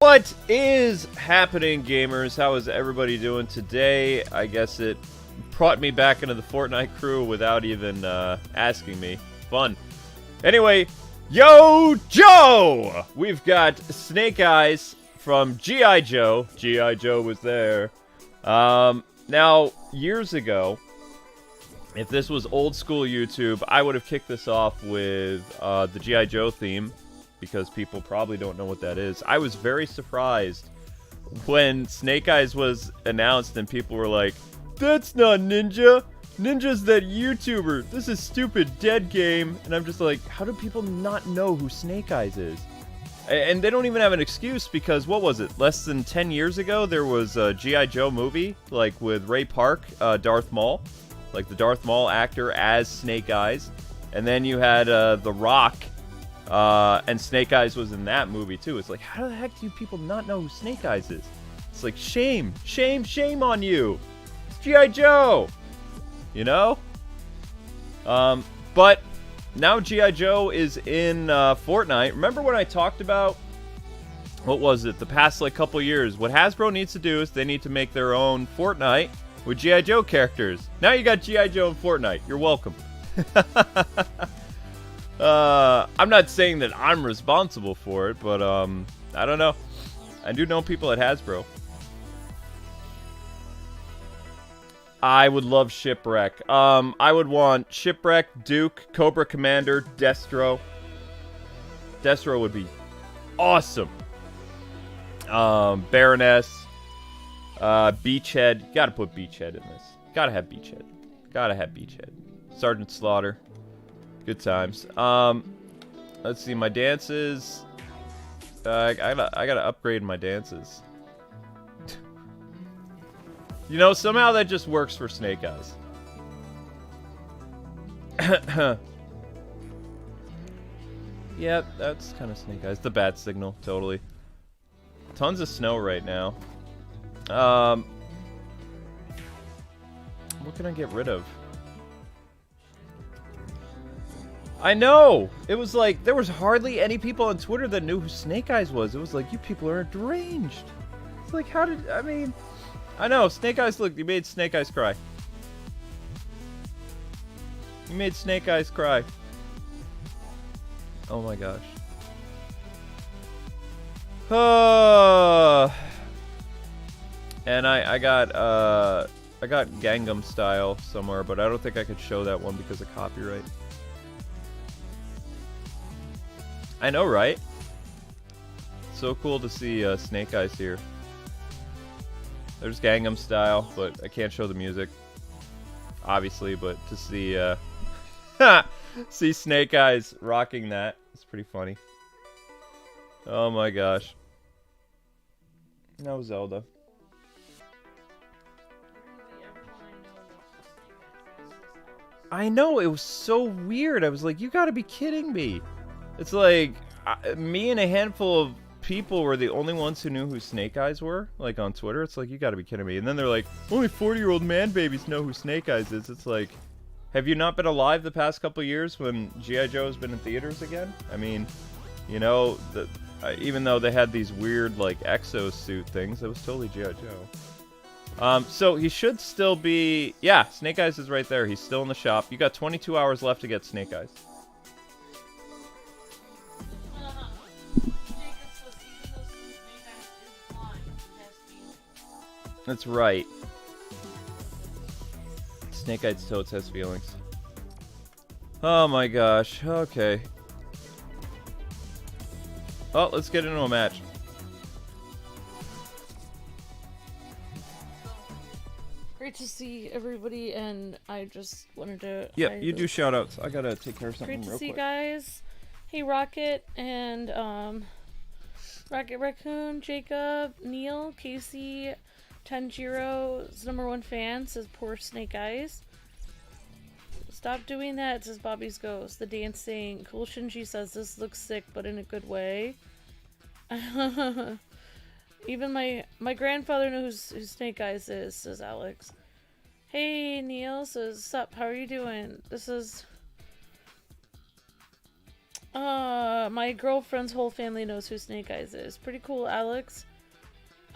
What is happening, gamers? How is everybody doing today? I guess it brought me back into the Fortnite crew without even asking me. Fun. Anyway, yo, Joe! We've got Snake Eyes from G.I. Joe. G.I. Joe was there. Now, years ago, if this was old school YouTube, I would have kicked this off with the G.I. Joe theme, because people probably don't know what that is. I was very surprised when Snake Eyes was announced and people were like, "That's not Ninja! Ninja's that YouTuber! This is stupid, dead game!" And I'm just like, how do people not know who Snake Eyes is? And they don't even have an excuse, because, what was it, less than 10 years ago, there was a G.I. Joe movie, like, with Ray Park, Darth Maul. Like, the Darth Maul actor as Snake Eyes. And then you had The Rock, and Snake Eyes was in that movie too. It's like, how the heck do you people not know who Snake Eyes is? It's like, shame, shame, shame on you. It's G.I. Joe, you know? But now G.I. Joe is in Fortnite. Remember when I talked about, what was it, the past like couple years? What Hasbro needs to do is they need to make their own Fortnite with G.I. Joe characters. Now you got G.I. Joe in Fortnite. You're welcome. I'm not saying that I'm responsible for it, but, I don't know. I do know people at Hasbro. I would love Shipwreck. I would want Shipwreck, Duke, Cobra Commander, Destro. Destro would be awesome. Baroness, Beachhead. You gotta put Beachhead in this. Gotta have Beachhead. Gotta have Beachhead. Sergeant Slaughter. Good times. Let's see, my dances. I gotta upgrade my dances. You know, somehow that just works for Snake Eyes. Yeah, that's kind of Snake Eyes. The bat signal, totally. Tons of snow right now. What can I get rid of? I know! It was like, there was hardly any people on Twitter that knew who Snake Eyes was. It was like, you people are deranged. It's like, how did, I mean, I know, Snake Eyes, look, you made Snake Eyes cry. You made Snake Eyes cry. Oh my gosh. And I got Gangnam Style somewhere, but I don't think I could show that one because of copyright. I know, right? So cool to see Snake Eyes here. There's Gangnam Style, but I can't show the music, obviously. But to see see Snake Eyes rocking that, it's pretty funny. Oh my gosh. No Zelda. I know, it was so weird. I was like, you gotta be kidding me. It's like, me and a handful of people were the only ones who knew who Snake Eyes were, like, on Twitter. It's like, you gotta be kidding me. And then they're like, only 40-year-old man babies know who Snake Eyes is. It's like, have you not been alive the past couple years when G.I. Joe has been in theaters again? I mean, you know, even though they had these weird, like, exosuit things, it was totally G.I. Joe. So he should still be, yeah, Snake Eyes is right there. He's still in the shop. You got 22 hours left to get Snake Eyes. That's right. Snake Eyes totes has feelings. Oh my gosh. Okay. Oh, let's get into a match. Great to see everybody, and I just wanted to... Yeah, you do shoutouts. I gotta take care of something real quick. Great to see you guys. Hey, Rocket, and, Rocket Raccoon, Jacob, Neil, Casey, Tanjiro's #1 fan, says poor Snake Eyes. Stop doing that, says Bobby's Ghost. The dancing. Cool Shinji says this looks sick, but in a good way. Even my grandfather knows who Snake Eyes is, says Alex. Hey, Neil says, sup, how are you doing? This is My girlfriend's whole family knows who Snake Eyes is. Pretty cool, Alex.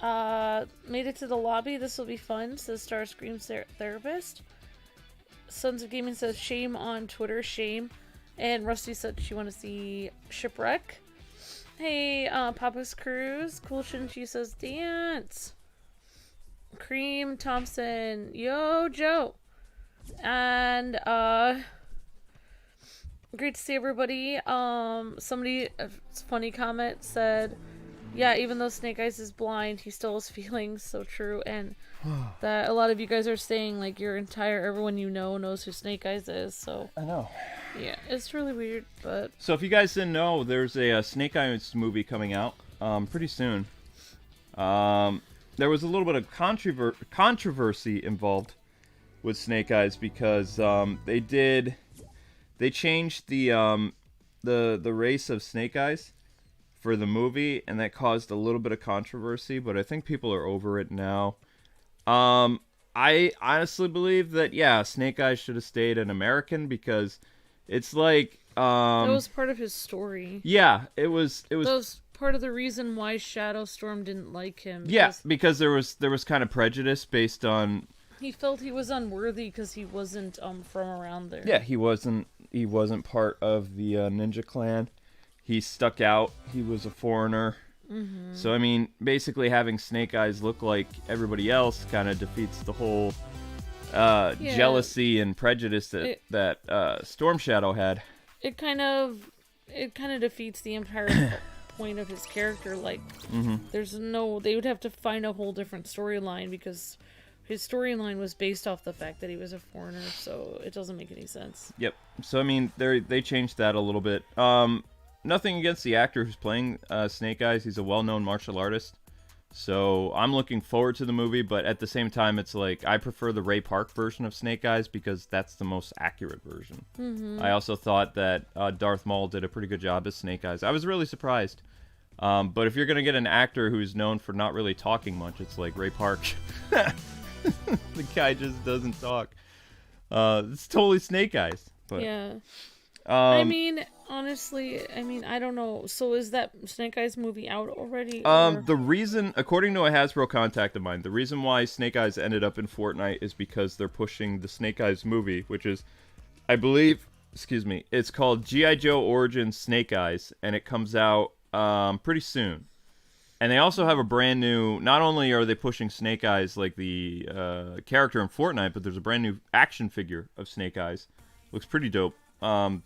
Made it to the lobby. This will be fun, says Star Screams Therapist. Sons of Gaming says shame on Twitter, shame. And Rusty said she want to see Shipwreck. Hey, Papa's Cruise. Cool Shinchi says dance. Cream Thompson. Yo, Joe. And, great to see everybody. Somebody, a funny comment said, yeah, even though Snake Eyes is blind, he still has feelings. So true. And that a lot of you guys are saying, like, everyone you know knows who Snake Eyes is. So I know. Yeah, it's really weird, but... So if you guys didn't know, there's a Snake Eyes movie coming out pretty soon. There was a little bit of controversy involved with Snake Eyes because they changed the race of Snake Eyes for the movie, and that caused a little bit of controversy, but I think people are over it now. I honestly believe that, yeah, Snake Eyes should have stayed an American because it's like... that was part of his story. Yeah, it was... That was part of the reason why Shadowstorm didn't like him. Yeah, because there was kind of prejudice based on... He felt he was unworthy because he wasn't from around there. Yeah, he wasn't part of the Ninja Clan. He stuck out. He was a foreigner. Mm-hmm. So, I mean, basically having Snake Eyes look like everybody else kind of defeats the whole jealousy and prejudice that Storm Shadow had. It kind of defeats the entire point of his character. Like, they would have to find a whole different storyline because his storyline was based off the fact that he was a foreigner, so it doesn't make any sense. Yep. So, I mean, they changed that a little bit. Nothing against the actor who's playing Snake Eyes. He's a well-known martial artist. So I'm looking forward to the movie, but at the same time, it's like I prefer the Ray Park version of Snake Eyes because that's the most accurate version. Mm-hmm. I also thought that Darth Maul did a pretty good job as Snake Eyes. I was really surprised. But if you're going to get an actor who's known for not really talking much, it's like Ray Park. The guy just doesn't talk. It's totally Snake Eyes. But, yeah. I mean, honestly, I don't know. So is that Snake Eyes movie out already? The reason, according to a Hasbro contact of mine, the reason why Snake Eyes ended up in Fortnite is because they're pushing the Snake Eyes movie, which is, I believe, it's called G.I. Joe Origins Snake Eyes, and it comes out pretty soon. And they also have a brand new, not only are they pushing Snake Eyes like the character in Fortnite, but there's a brand new action figure of Snake Eyes. Looks pretty dope. I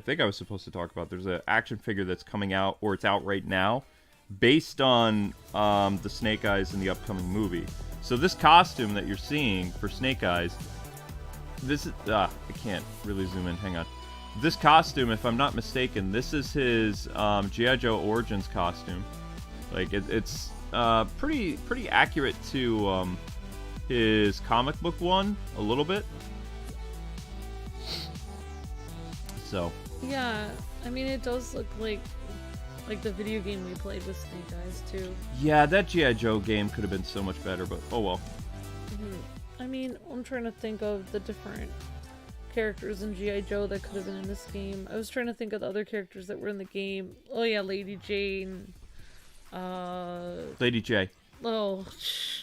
think I was supposed to talk about. There's an action figure that's coming out, or it's out right now, based on the Snake Eyes in the upcoming movie. So this costume that you're seeing for Snake Eyes, this is... I can't really zoom in. Hang on. This costume, if I'm not mistaken, this is his G.I. Joe Origins costume. Like, it's pretty accurate to his comic book one, a little bit. So. Yeah, I mean, it does look like the video game we played with Snake Eyes, too. Yeah, that G.I. Joe game could have been so much better, but oh well. Mm-hmm. I mean, I'm trying to think of the different characters in G.I. Joe that could have been in this game. I was trying to think of the other characters that were in the game. Oh yeah, Lady Jane. Lady J. Oh.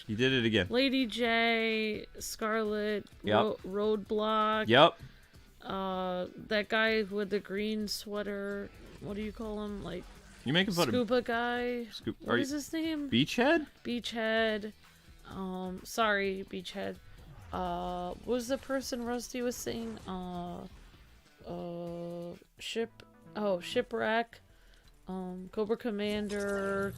You did it again. Lady J, Scarlet, yep. Roadblock. Yep. That guy with the green sweater. What do you call him? Like, you making fun Scuba guy. What is his name? Beachhead? Beachhead. Sorry, Beachhead. What was the person Rusty was saying? Shipwreck. Cobra Commander.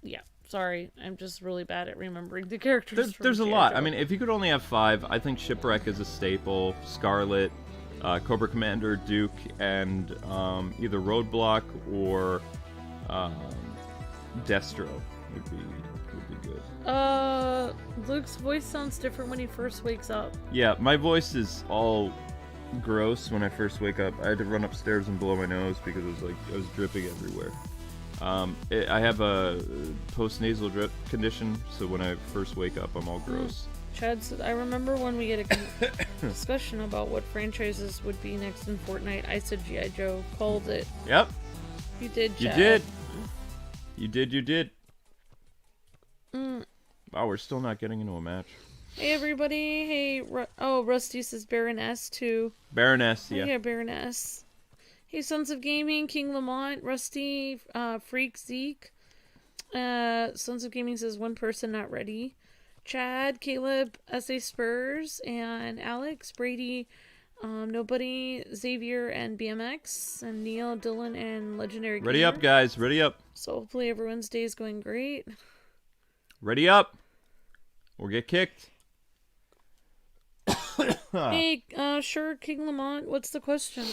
Yeah, sorry. I'm just really bad at remembering the characters. There's a lot. I mean, if you could only have 5, I think Shipwreck is a staple. Scarlet, Cobra Commander, Duke, and either Roadblock or Destro would be good. Luke's voice sounds different when he first wakes up. Yeah, my voice is all gross when I first wake up. I had to run upstairs and blow my nose because I was dripping everywhere. I have a post-nasal drip condition, so when I first wake up, I'm all gross. Chad said, I remember when we had a discussion about what franchises would be next in Fortnite. I said G.I. Joe. Called it. Yep. You did, Chad. You did. Wow, we're still not getting into a match. Hey, everybody. Hey, Rusty says Baroness, too. Baroness, yeah. Oh, yeah, Baroness. Hey, Sons of Gaming, King Lamont, Rusty, Freak, Zeke. Sons of Gaming says one person not ready. Chad, Caleb, SA Spurs, and Alex, Brady, Nobody, Xavier, and BMX, and Neil, Dylan, and Legendary Gamer. Ready up, guys. Ready up. So hopefully everyone's day is going great. Ready up. Or get kicked. Hey, sure, King Lamont, what's the question?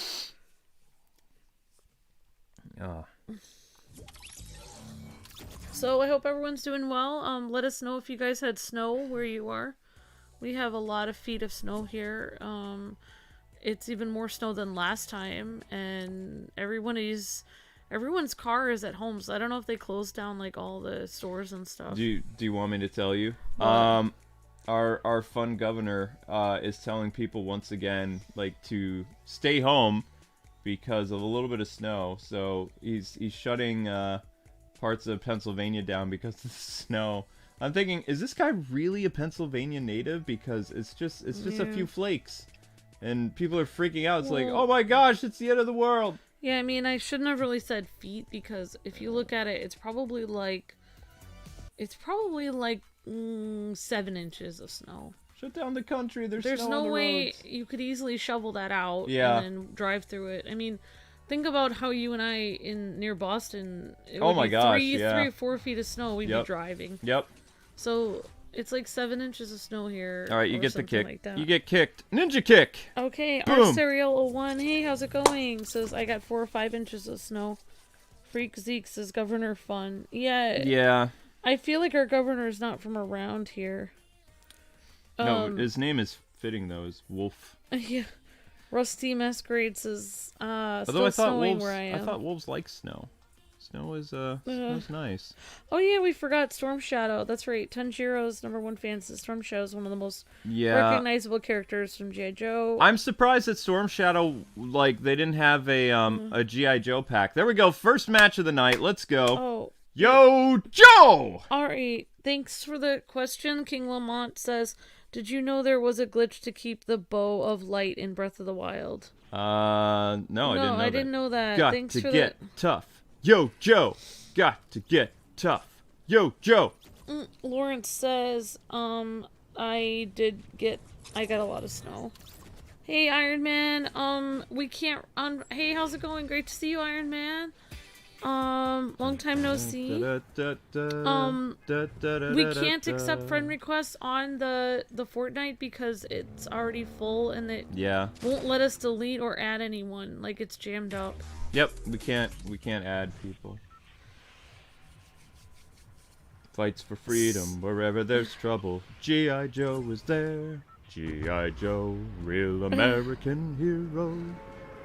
So I hope everyone's doing well. Let us know if you guys had snow where you are. We have a lot of feet of snow here. It's even more snow than last time, and everyone's car is at home, so I don't know if they closed down like all the stores and stuff. Do you want me to tell you? What? Our fun governor is telling people once again to stay home because of a little bit of snow. So he's shutting parts of Pennsylvania down because of the snow. I'm thinking, is this guy really a Pennsylvania native? Because it's just a few flakes, and people are freaking out. It's like, oh my gosh, it's the end of the world. Yeah, I mean, I shouldn't have really said feet, because if you look at it, it's probably like 7 inches of snow. Shut down the country. There's snow no on the way roads. You could easily shovel that out Yeah. and then drive through it. I mean, think about how you and I near Boston. It Oh would my be gosh, 3 yeah. or 4 feet of snow. We'd be driving. Yep. So it's like 7 inches of snow here. All right, you or get the something kick. like that. You get kicked. Ninja kick. Okay, Boom. Serial01, hey, how's it going? Says, I got 4 or 5 inches of snow. Freak Zeke says, Governor Fun. Yeah. I feel like our governor's not from around here. No, his name is fitting though. Is Wolf. Yeah. Rusty Masquerade says, Although still I thought snowing wolves, where I am. I thought wolves like snow. Snow is snow's nice. Oh yeah, we forgot Storm Shadow. That's right. Tanjiro's #1 fan says Storm Shadow is one of the most recognizable characters from G.I. Joe. I'm surprised that Storm Shadow, they didn't have a G.I. Joe pack. There we go. First match of the night. Let's go. Oh. Yo, Joe! Alright. Thanks for the question. King Lamont says, did you know there was a glitch to keep the bow of light in Breath of the Wild? No, I didn't know that. Got Thanks to for get tough. Yo, Joe! Got to get tough. Yo, Joe! Lawrence says, I got a lot of snow. Hey, Iron Man, hey, how's it going? Great to see you, Iron Man. Long time no see. We can't accept friend requests on the Fortnite because it's already full, and it won't let us delete or add anyone. Like, it's jammed up. Yep, we can't add people. Fights for freedom wherever there's trouble. G.I. Joe is there. G.I. Joe, real American hero.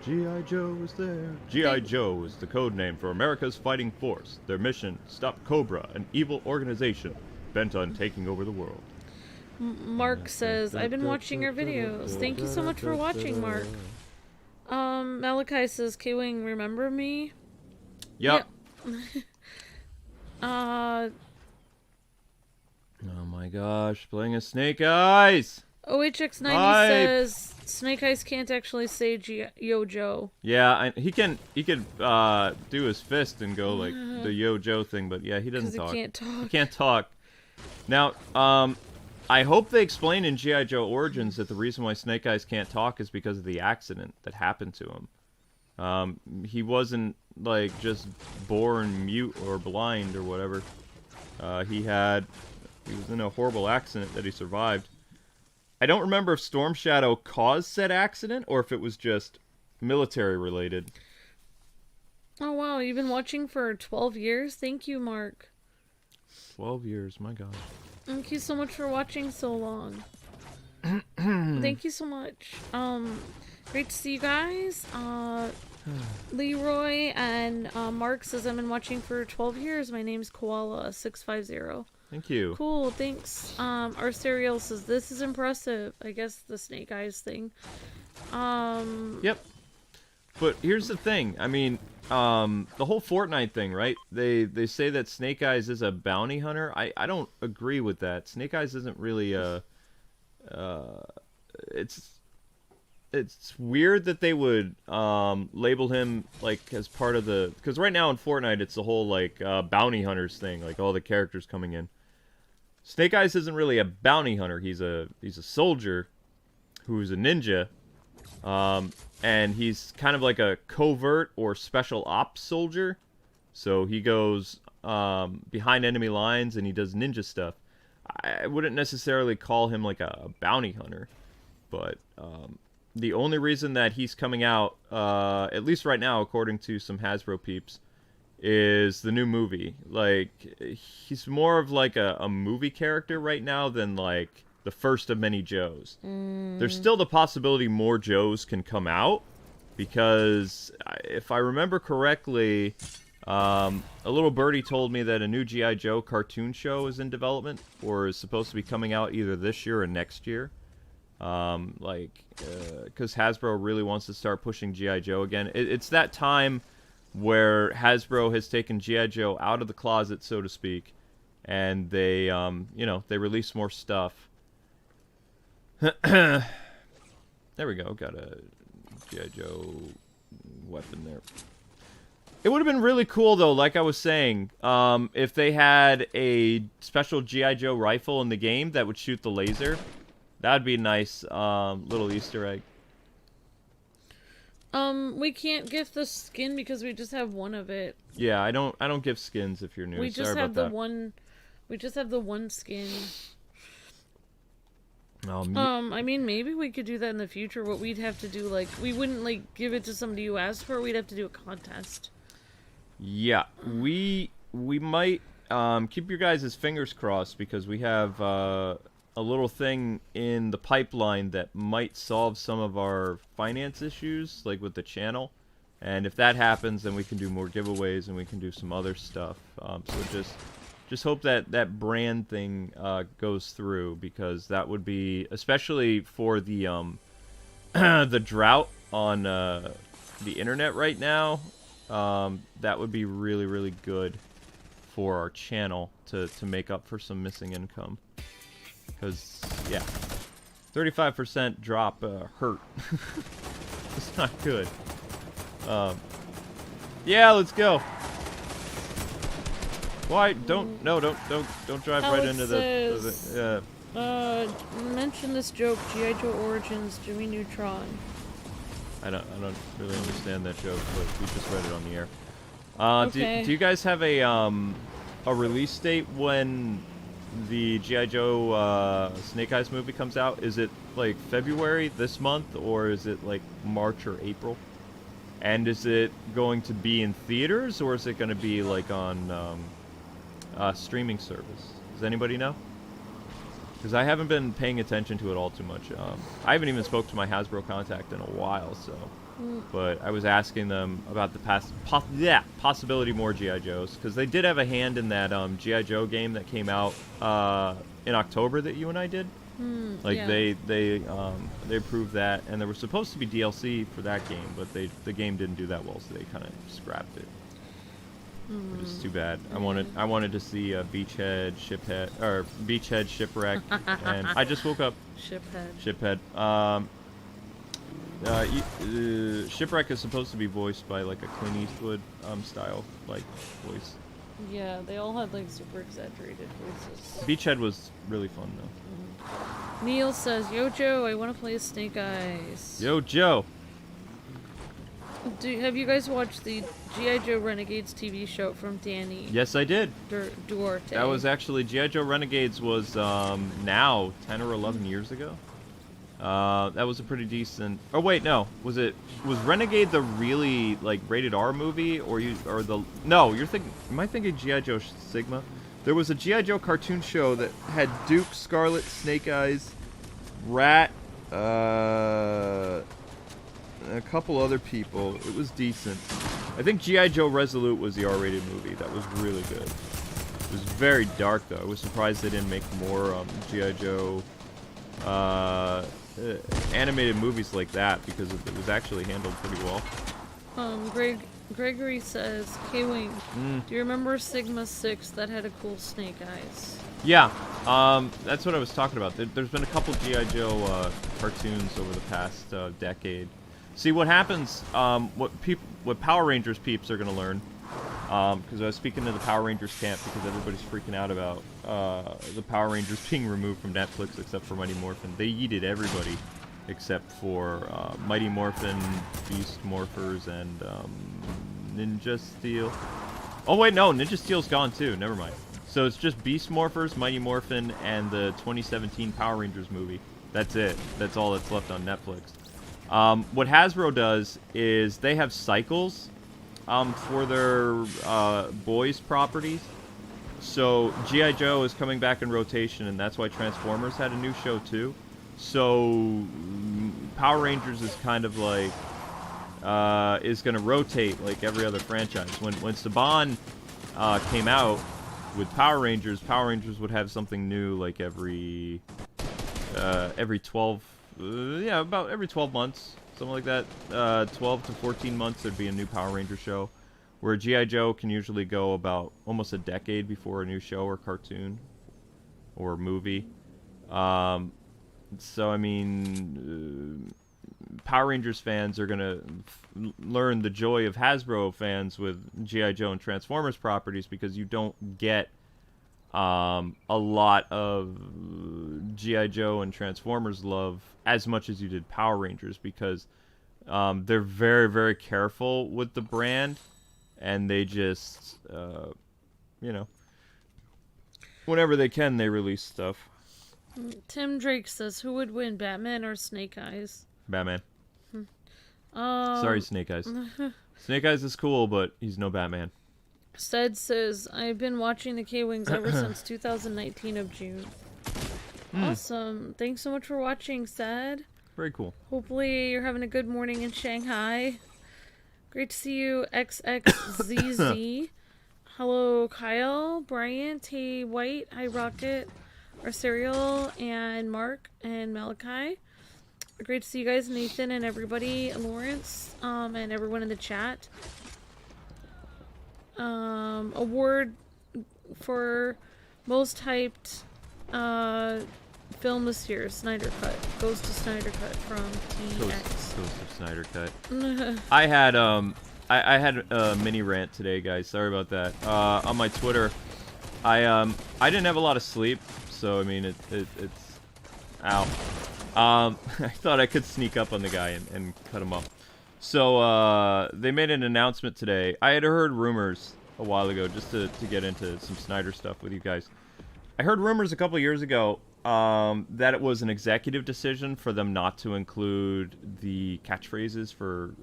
G.I. Joe is there. G.I. Joe is the code name for America's fighting force. Their mission, stop Cobra, an evil organization bent on taking over the world. Mark says, I've been watching your videos. Thank you so much for watching, Mark. Malachi says, K-Wing, remember me? Yep. Yeah. Oh my gosh, playing as Snake Eyes! OHX90 says, Snake Eyes can't actually say Yo Joe. Yeah, he can do his fist and go like the Yo Joe thing, but yeah, he doesn't talk. He can't talk. He can't talk. Now, I hope they explain in G.I. Joe Origins that the reason why Snake Eyes can't talk is because of the accident that happened to him. He wasn't just born mute or blind or whatever. He was in a horrible accident that he survived. I don't remember if Storm Shadow caused said accident or if it was just military related. Oh wow, you've been watching for 12 years? Thank you, Mark. 12 years, my god. Thank you so much for watching so long. Thank you so much. Great to see you guys. Leroy and Mark says, I've been watching for 12 years. My name's Koala650. Thank you. Cool, thanks. Our Serial says, this is impressive. I guess the Snake Eyes thing. Yep. But here's the thing. I mean, the whole Fortnite thing, right? They say that Snake Eyes is a bounty hunter. I don't agree with that. Snake Eyes isn't really a... It's weird that they would label him like as part of the, because right now in Fortnite it's the whole like bounty hunters thing, like all the characters coming in. Snake Eyes isn't really a bounty hunter. He's a soldier who's a ninja, and he's kind of like a covert or special ops soldier. So he goes behind enemy lines and he does ninja stuff. I wouldn't necessarily call him like a bounty hunter, but the only reason that he's coming out, at least right now, according to some Hasbro peeps, is the new movie. Like, he's more of like a movie character right now than like the first of many Joes. There's still the possibility more Joes can come out, because if I remember correctly, a little birdie told me that a new G.I. Joe cartoon show is in development, or is supposed to be coming out either this year or next year. Because Hasbro really wants to start pushing G.I. Joe again. It's that time where Hasbro has taken G.I. Joe out of the closet, so to speak, and they, they release more stuff. There we go. Got a G.I. Joe weapon there. It would have been really cool, though, like I was saying, if they had a special G.I. Joe rifle in the game that would shoot the laser. That'd be a nice little Easter egg. We can't gift the skin because we just have one of it. Yeah, I don't give skins if you're new. We just have the one. We just have the one skin. I mean, maybe we could do that in the future. What we'd have to do, like, we wouldn't like give it to somebody who asked for it. We'd have to do a contest. Yeah, we might keep your guys' fingers crossed, because we have a little thing in the pipeline that might solve some of our finance issues, like with the channel. And if that happens, then we can do more giveaways and we can do some other stuff. So just hope that brand thing goes through, because that would be, especially for the the drought on the internet right now, that would be really, really good for our channel to make up for some missing income. Because, yeah, 35% drop hurt. It's not good. Yeah, let's go. Why? Don't drive right into the mention this joke, G.I. Joe Origins, Jimmy Neutron. I don't really understand that joke, but we just read it on the air. Okay. Do you guys have a release date when the G.I. Joe Snake Eyes movie comes out? Is it like February this month, or is it like March or April? And is it going to be in theaters, or is it going to be like on streaming service? Does anybody know? Because I haven't been paying attention to it all too much. I haven't even spoke to my Hasbro contact in a while, so. But I was asking them about the possibility more G.I. Joes, because they did have a hand in that G.I. Joe game that came out in October that you and I did. Like, yeah. They approved that, and there was supposed to be DLC for that game, but the game didn't do that well, so they kind of scrapped it. Which is too bad. I wanted to see Beachhead, Shipwreck, and I just woke up. Shiphead. Shipwreck is supposed to be voiced by like a Clint Eastwood style like voice. Yeah, they all had like super exaggerated voices. Beachhead was really fun though. Neil says, "Yo Joe, I want to play Snake Eyes." Yo Joe. Have you guys watched the G.I. Joe Renegades TV show from Danny? Yes, I did. Duarte. That was actually G.I. Joe Renegades was now 10 or 11 years ago. That was a pretty decent. Oh wait, no. Was Renegade the really like rated R movie, No, you're thinking. Am I thinking G.I. Joe Sigma? There was a G.I. Joe cartoon show that had Duke, Scarlet, Snake Eyes, Rat, a couple other people. It was decent. I think G.I. Joe Resolute was the R-rated movie. That was really good. It was very dark, though. I was surprised they didn't make more G.I. Joe animated movies like that, because it was actually handled pretty well. Gregory says, K-Wing, do you remember Sigma 6 that had a cool Snake Eyes? Yeah, that's what I was talking about. There's been a couple G.I. Joe cartoons over the past decade. See, what happens, what Power Rangers peeps are going to learn, because I was speaking to the Power Rangers camp because everybody's freaking out about the Power Rangers being removed from Netflix except for Mighty Morphin. They yeeted everybody except for Mighty Morphin, Beast Morphers, and Ninja Steel. Oh wait, no, Ninja Steel's gone too, never mind. So it's just Beast Morphers, Mighty Morphin, and the 2017 Power Rangers movie. That's it. That's all that's left on Netflix. What Hasbro does is they have cycles for their boys properties. So G.I. Joe is coming back in rotation, and that's why Transformers had a new show too. So Power Rangers is kind of like is going to rotate like every other franchise. When Saban came out with Power Rangers would have something new like every 12, about every 12 months, something like that. 12 to 14 months there'd be a new Power Ranger show, where G.I. Joe can usually go about almost a decade before a new show or cartoon or movie. So I mean, Power Rangers fans are gonna learn the joy of Hasbro fans with G.I. Joe and Transformers properties, because you don't get a lot of G.I. Joe and Transformers love as much as you did Power Rangers, because they're very, very careful with the brand, and they just, you know, whenever they can, they release stuff. Tim Drake says, who would win, Batman or Snake Eyes? Batman. Sorry, Snake Eyes. Snake Eyes is cool, but he's no Batman. Stead says, I've been watching the K-Wings ever since 2019 of June. Awesome. Thanks so much for watching, Stead. Very cool. Hopefully you're having a good morning in Shanghai. Great to see you, XXZZ. Hello, Kyle, Bryant, hey, White, hi, Rocket, Arcerial, and Mark, and Malachi. Great to see you guys, Nathan, and everybody, Lawrence, and everyone in the chat. Award for most hyped film this year, Snyder Cut. Goes to Snyder Cut from TX. Goes to Snyder Cut. I had a mini rant today, guys. Sorry about that. On my Twitter, I didn't have a lot of sleep, so I mean it's ow. I thought I could sneak up on the guy and cut him up. So they made an announcement today. I had heard rumors a while ago, just to get into some Snyder stuff with you guys. I heard rumors a couple years ago that it was an executive decision for them not to include the catchphrases for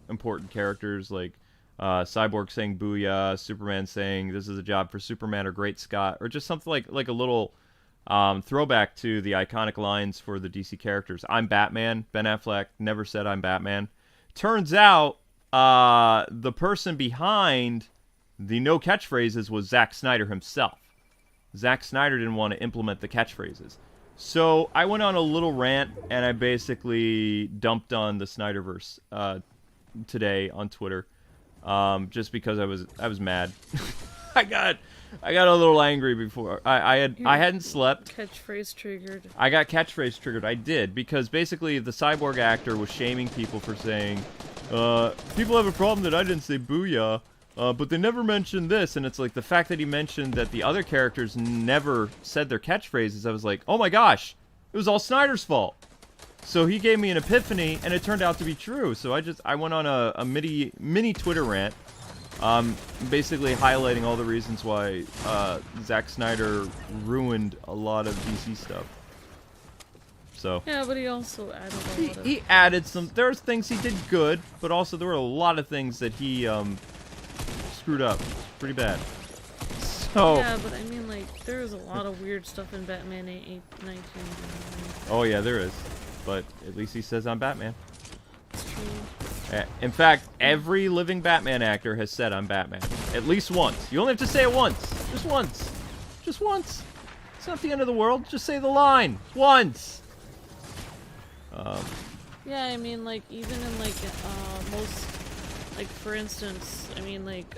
important characters, like Cyborg saying "Booyah," Superman saying "This is a job for Superman" or "Great Scott," or just something like a little throwback to the iconic lines for the DC characters. I'm Batman. Ben Affleck never said I'm Batman. Turns out the person behind the no catchphrases was Zack Snyder himself. Zack Snyder didn't want to implement the catchphrases. So I went on a little rant, and I basically dumped on the Snyderverse today on Twitter, just because I was mad. I got a little angry before. I hadn't slept. Catchphrase triggered. I got catchphrase triggered. I did, because basically the Cyborg actor was shaming people for saying, people have a problem that I didn't say "Booyah," but they never mentioned this. And it's like the fact that he mentioned that the other characters never said their catchphrases. I was like, oh my gosh, it was all Snyder's fault. So he gave me an epiphany, and it turned out to be true. So I went on a mini Twitter rant. Basically highlighting all the reasons why Zack Snyder ruined a lot of DC stuff. So yeah, but he also added a lot of... He added some... There's things he did good, but also there were a lot of things that he screwed up pretty bad. So yeah, but I mean, like, there's a lot of weird stuff in Batman 19. Oh yeah, there is. But at least he says I'm Batman. It's true. In fact, every living Batman actor has said I'm Batman. At least once. You only have to say it once. Just once. Just once. It's not the end of the world. Just say the line. Once. Yeah, I mean, like, even in, like, most, like, for instance, I mean, like,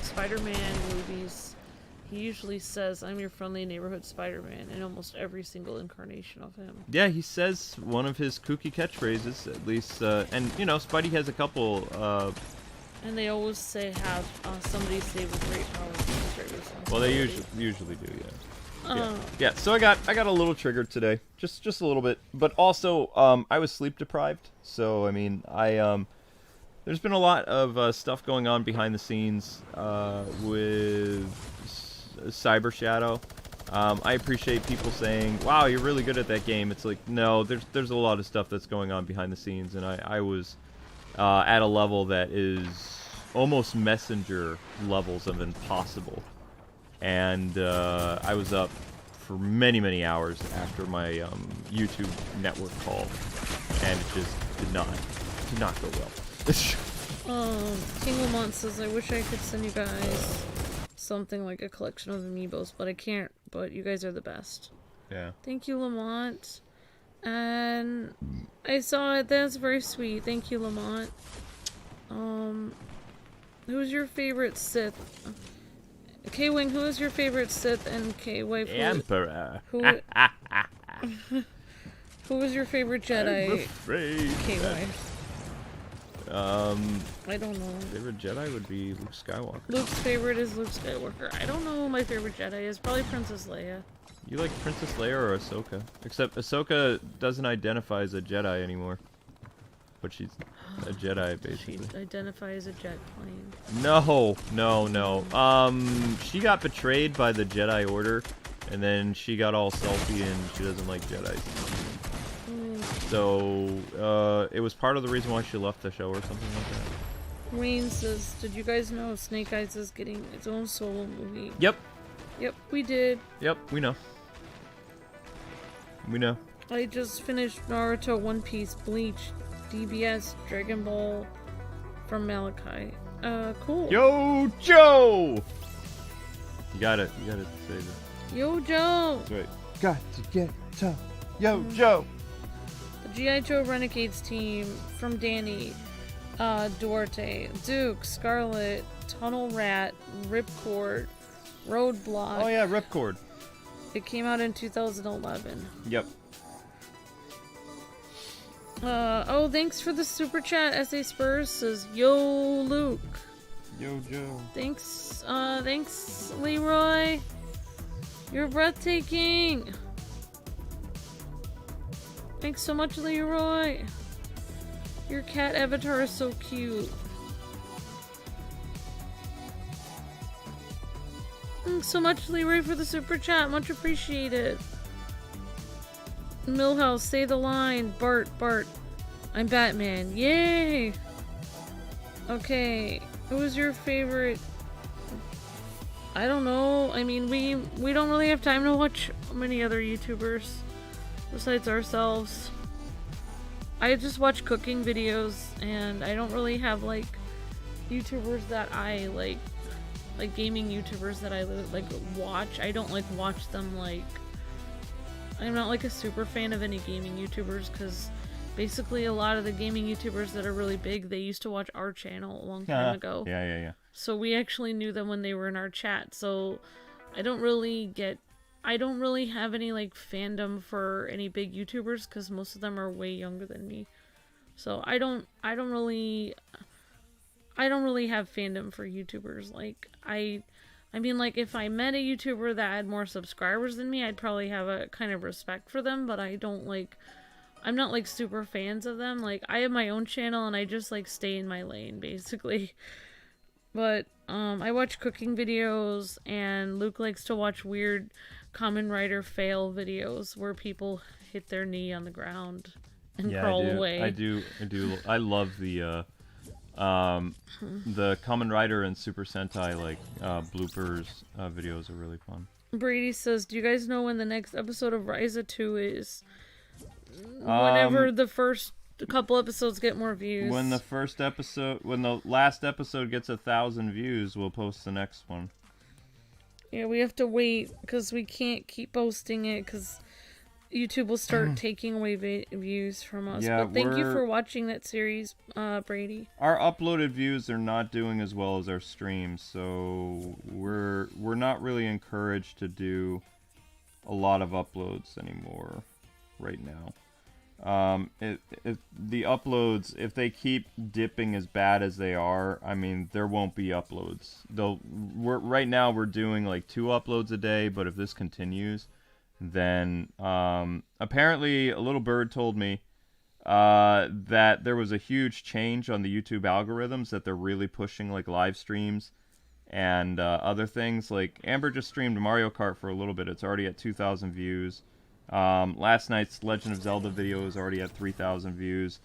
Spider-Man movies, he usually says, "I'm your friendly neighborhood Spider-Man," in almost every single incarnation of him. Yeah, he says one of his kooky catchphrases, at least, and, you know, Spidey has a couple, And they always say, have somebody say with great power comes great responsibility. well, they usually do, yeah. Yeah, so I got a little triggered today, just a little bit, but also I was sleep deprived, so I mean there's been a lot of stuff going on behind the scenes with Cyber Shadow. I appreciate people saying, "Wow, you're really good at that game." It's like, no, there's a lot of stuff that's going on behind the scenes, and I was at a level that is almost messenger levels of impossible. And I was up for many hours after my YouTube network call, and it just did not go well. King Lamont says, "I wish I could send you guys something like a collection of amiibos, but I can't. But you guys are the best." Yeah. Thank you, Lamont. And I saw it. That's very sweet. Thank you, Lamont. Who's your favorite Sith? K-Wing, who is your favorite Sith? And K-Wife, Emperor. who was your favorite Jedi? I'm afraid. K-Wife. I don't know. Favorite Jedi would be Luke Skywalker. Luke's favorite is Luke Skywalker. I don't know who my favorite Jedi is. Probably Princess Leia. You like Princess Leia or Ahsoka? Except Ahsoka doesn't identify as a Jedi anymore. But she's a Jedi, basically. She identifies as a jet plane. No. She got betrayed by the Jedi Order, and then she got all selfie, and she doesn't like Jedis. So, it was part of the reason why she left the show or something like that. Wayne says, "Did you guys know Snake Eyes is getting its own solo movie?" Yep, we did. we know. We know. I just finished Naruto, One Piece, Bleach, DBS, Dragon Ball from Malachi. Cool. Yo, Joe! You gotta say that. Yo, Joe! That's right. Got to get tough. Yo, Joe! The G.I. Joe Renegades team from Danny, Duarte, Duke, Scarlet, Tunnel Rat, Ripcord, Roadblock. Oh yeah, Ripcord. It came out in 2011. Yep. Oh, thanks for the super chat. SA Spurs says, "Yo, Luke." Yo, Joe. Thanks, Leroy. You're breathtaking. Thanks so much, Leroy. Your cat avatar is so cute. Thanks so much, Leroy, for the super chat. Much appreciated. Millhouse, say the line. Bart, I'm Batman. Yay! Okay, who was your favorite? I don't know. I mean, we don't really have time to watch many other YouTubers besides ourselves. I just watch cooking videos, and I don't really have like YouTubers that I like gaming YouTubers that I like watch. I don't like watch them. Like, I'm not like a super fan of any gaming YouTubers, because basically a lot of the gaming YouTubers that are really big, they used to watch our channel a long time ago. Yeah. So we actually knew them when they were in our chat. So I don't really have any like fandom for any big YouTubers, because most of them are way younger than me. So I don't really have fandom for YouTubers. Like, I mean, like, if I met a YouTuber that had more subscribers than me, I'd probably have a kind of respect for them, but I'm not like super fans of them. Like, I have my own channel and I just like stay in my lane, basically. But I watch cooking videos, and Luke likes to watch weird Kamen Rider fail videos where people hit their knee on the ground and crawl away. I do. I love the Kamen Rider and Super Sentai bloopers videos are really fun. Brady says, "Do you guys know when the next episode of Rise of 2 is?" Whenever the first couple episodes get more views. When the last episode gets 1,000 views, we'll post the next one. Yeah, we have to wait because we can't keep posting it because YouTube will start taking away views from us. Yeah, but thank you for watching that series, Brady. Our uploaded views are not doing as well as our streams, so we're not really encouraged to do a lot of uploads anymore right now. If the uploads, if they keep dipping as bad as they are, I mean, there won't be uploads. Right now we're doing like 2 uploads a day, but if this continues, then apparently a little bird told me that there was a huge change on the YouTube algorithms, that they're really pushing like live streams and other things. Like Amber just streamed Mario Kart for a little bit. It's already at 2,000 views. Last night's Legend of Zelda video is already at 3,000 views.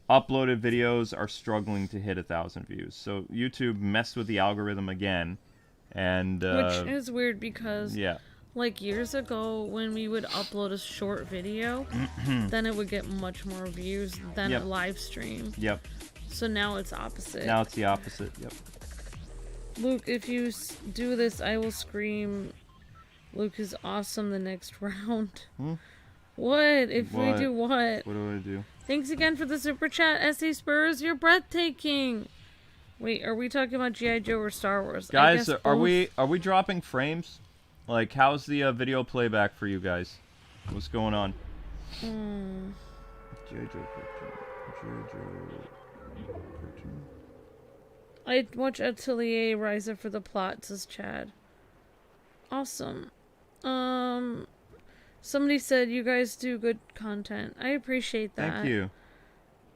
Uploaded videos are struggling to hit 1,000 views. So YouTube messed with the algorithm again, and which is weird because yeah, like years ago when we would upload a short video, then it would get much more views than a live stream. Yep. So now it's opposite. Now it's the opposite. Yep. Luke, if you do this, I will scream. Luke is awesome the next round. What? If we do what? What do I do? Thanks again for the super chat, S.A. Spurs. You're breathtaking. Wait, are we talking about G.I. Joe or Star Wars? Guys, are we dropping frames? Like, how's the video playback for you guys? What's going on? G.I. Joe cartoon. G.I. Joe cartoon. I'd watch Atelier Riser for the plot, says Chad. Awesome. Somebody said you guys do good content. I appreciate that. Thank you.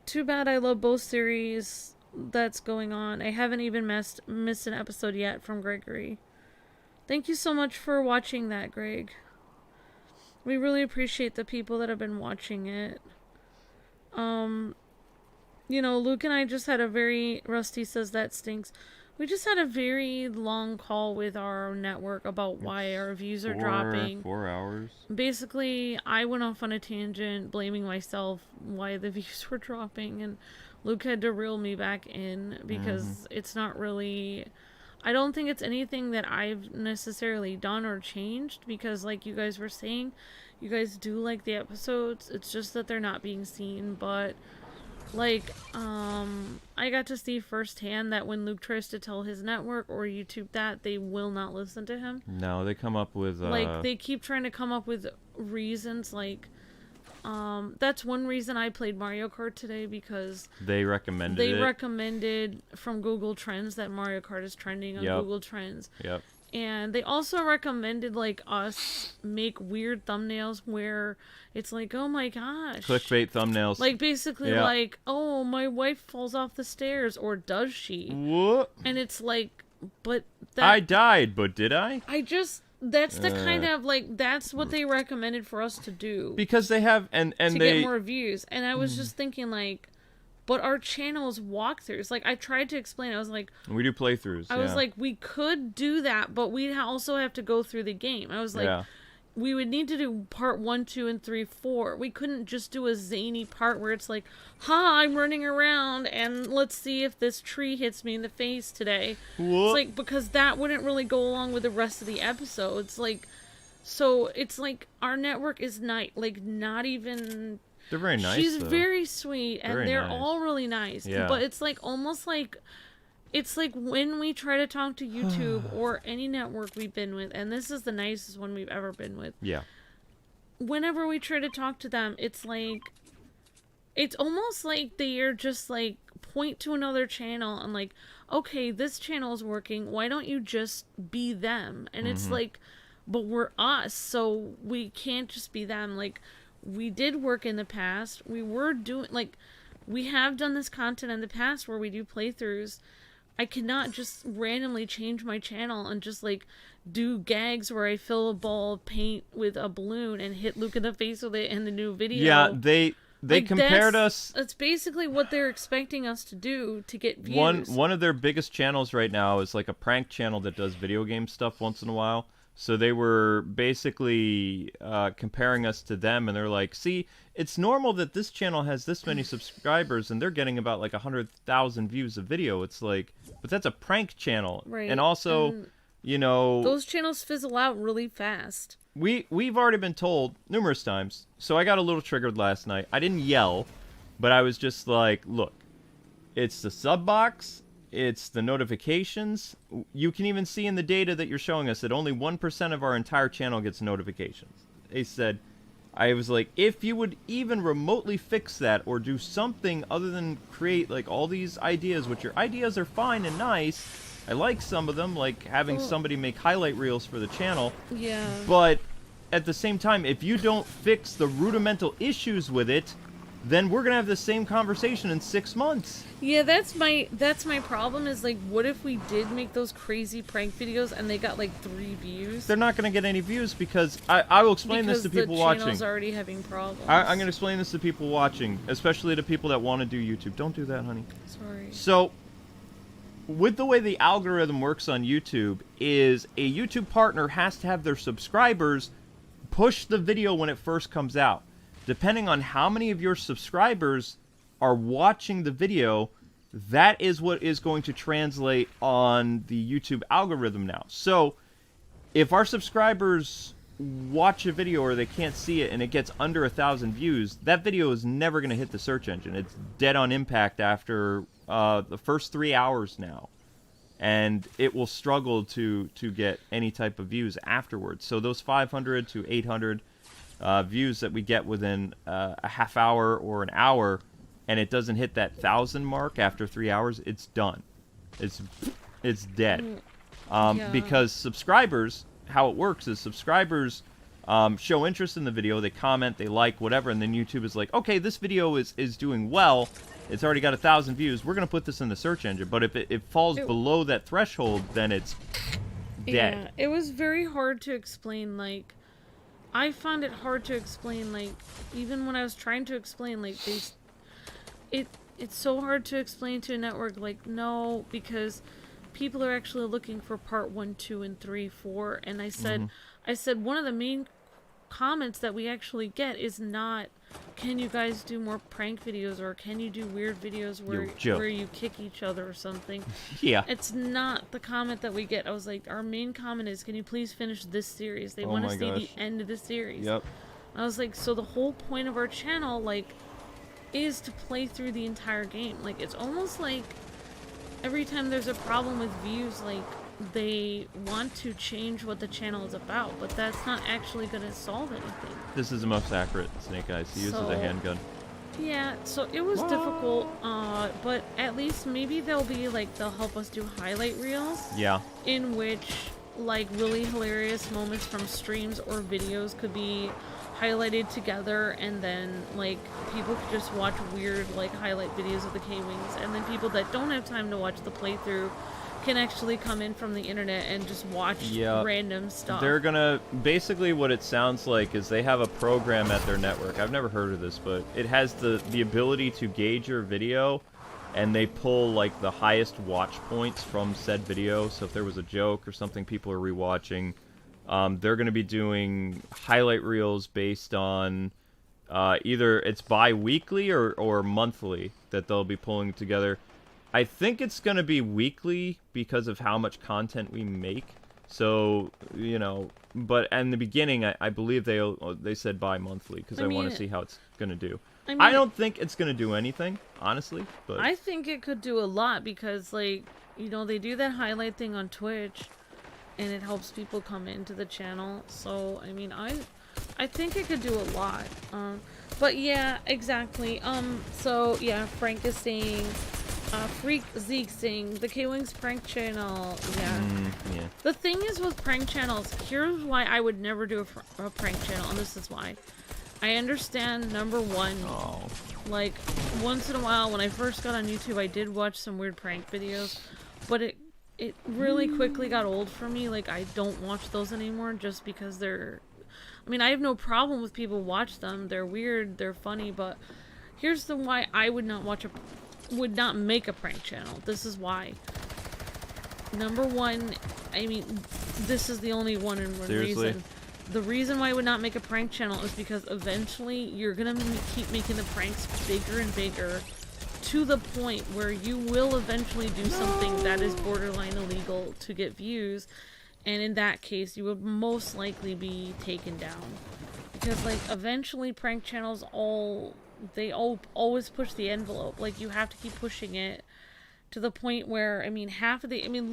Too bad I love both series that's going on. I haven't even missed an episode yet from Gregory. Thank you so much for watching that, Greg. We really appreciate the people that have been watching it. You know, Luke and I just had a very... Rusty says that stinks. We just had a very long call with our network about why our views are dropping. 4 hours. Basically, I went off on a tangent blaming myself why the views were dropping, and Luke had to reel me back in because it's not really... I don't think it's anything that I've necessarily done or changed because, like you guys were saying, you guys do like the episodes. It's just that they're not being seen, but... Like, I got to see firsthand that when Luke tries to tell his network or YouTube that, they will not listen to him. No, they come up with, like, they keep trying to come up with reasons, like, that's one reason I played Mario Kart today, because... They recommended They recommended from Google Trends that Mario Kart is trending on Google Trends. Yep. And they also recommended, like, us make weird thumbnails where it's like, oh my gosh. Clickbait thumbnails. Like, basically, like, oh, my wife falls off the stairs, or does she? What? And it's like, but that... I died, but did I? That's the kind of, like, that's what they recommended for us to do. Because they have, and to they... get more views. And I was just thinking, like... But our channel is walkthroughs. Like, I tried to explain. I was like... We do playthroughs, I was like, we could do that, but we'd also have to go through the game. I was like, we would need to do part 1, 2, and 3, 4. We couldn't just do a zany part where it's like, I'm running around, and let's see if this tree hits me in the face today. What? It's like, because that wouldn't really go along with the rest of the episodes. Like, so it's like, our network is not even... They're very nice, She's though. very sweet, and Very they're nice. all really nice. Yeah. But it's like almost like it's like when we try to talk to YouTube or any network we've been with, and this is the nicest one we've ever been with. Yeah. Whenever we try to talk to them, it's like it's almost like they're just like point to another channel and like, okay, this channel is working. Why don't you just be them? And it's like, but we're us, so we can't just be them. Like, we did work in the past. We were doing, like, we have done this content in the past where we do playthroughs. I cannot just randomly change my channel and just, like, do gags where I fill a ball of paint with a balloon and hit Luke in the face with it in the new video. Yeah, they like, compared us... That's basically what they're expecting us to do to get views. One of their biggest channels right now is, like, a prank channel that does video game stuff once in a while. So they were basically comparing us to them, and they're like, see, it's normal that this channel has this many subscribers, and they're getting about, like, 100,000 views a video. It's like, but that's a prank channel. Right. And also, you know... Those channels fizzle out really fast. We've already been told numerous times. So I got a little triggered last night. I didn't yell, but I was just like, look, it's the sub box, it's the notifications. You can even see in the data that you're showing us that only 1% of our entire channel gets notifications. They said, I was like, if you would even remotely fix that or do something other than create like all these ideas, which your ideas are fine and nice. I like some of them, like having somebody make highlight reels for the channel. Yeah. But at the same time, if you don't fix the rudimental issues with it, then we're gonna have the same conversation in 6 months. Yeah, that's my problem is like, what if we did make those crazy prank videos and they got like 3 views? They're not gonna get any views because I will explain this to people watching. Because the channel's already having problems. I'm gonna explain this to people watching, especially to people that want to do YouTube. Don't do that, honey. Sorry. So, with the way the algorithm works on YouTube, is a YouTube partner has to have their subscribers push the video when it first comes out. Depending on how many of your subscribers are watching the video, that is what is going to translate on the YouTube algorithm now. So, if our subscribers watch a video or they can't see it and it gets under 1,000 views, that video is never going to hit the search engine. It's dead on impact after the first 3 hours now. And it will struggle to get any type of views afterwards. So those 500 to 800 views that we get within a half hour or an hour, and it doesn't hit that 1,000 mark after 3 hours, it's done. It's dead. Yeah. Because subscribers, how it works is subscribers show interest in the video, they comment, they like, whatever, and then YouTube is like, okay, this video is doing well, it's already got 1,000 views, we're going to put this in the search engine. But if it falls below that threshold, then it's dead. Yeah, it was very hard to explain, like, I found it hard to explain, like, even when I was trying to explain, like, it's so hard to explain to a network, like, no, because people are actually looking for part 1, 2, and 3, 4, and I said, one of the main comments that we actually get is not, can you guys do more prank videos, or can you do weird videos where you kick each other or something? Yeah. It's not the comment that we get. I was like, our main comment is, can you please finish this series? They want to see the end of the series. Yep. I was like, so the whole point of our channel, like, is to play through the entire game. Like, it's almost like every time there's a problem with views, like, they want to change what the channel is about, but that's not actually going to solve anything. This is the most accurate Snake Eyes. He uses a handgun. Yeah, so it was difficult, but at least maybe they'll help us do highlight reels. Yeah. In which, like, really hilarious moments from streams or videos could be highlighted together, and then, like, people could just watch weird, like, highlight videos of the K-Wings, and then people that don't have time to watch the playthrough can actually come in from the internet and just watch random stuff. They're gonna, basically what it sounds like is they have a program at their network. I've never heard of this, but it has the ability to gauge your video, and they pull, like, the highest watch points from said video. So if there was a joke or something people are rewatching, they're gonna be doing highlight reels based on either it's bi-weekly or monthly that they'll be pulling together. I think it's going to be weekly because of how much content we make. So, you know, but in the beginning, I believe they said bi-monthly because I want to see how it's going to do. I don't think it's going to do anything, honestly. But I think it could do a lot because, like, you know, they do that highlight thing on Twitch, and it helps people come into the channel. So, I mean, I think it could do a lot. But yeah, exactly. So yeah, Frank is saying, Freak Zeke saying, the K-Wings prank channel. Yeah. Yeah. The thing is with prank channels, here's why I would never do a prank channel, and this is why. I understand, number one, like, once in a while, when I first got on YouTube, I did watch some weird prank videos, but it really quickly got old for me. Like, I don't watch those anymore just because they're... I mean, I have no problem with people watch them. They're weird, they're funny, but here's the why I would not make a prank channel. This is why. Number one, I mean, this is the only one and one reason. The reason why I would not make a prank channel is because eventually you're gonna keep making the pranks bigger and bigger to the point where you will eventually do something that is borderline illegal to get views. And in that case, you would most likely be taken down. Because, like, eventually prank channels always push the envelope. Like, you have to keep pushing it to the point where, I mean,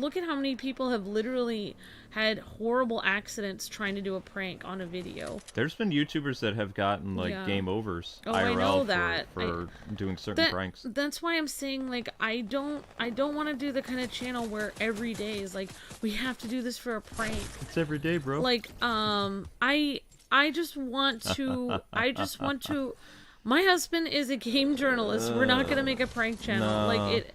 look at how many people have literally had horrible accidents trying to do a prank on a video. There's been YouTubers that have gotten, like, game overs IRL I know that. for doing certain pranks. That's why I'm saying, like, I don't want to do the kind of channel where every day is like, we have to do this for a prank. It's every day, bro. Like, I just want to, my husband is a game journalist. We're not going to make a prank channel. No. Like,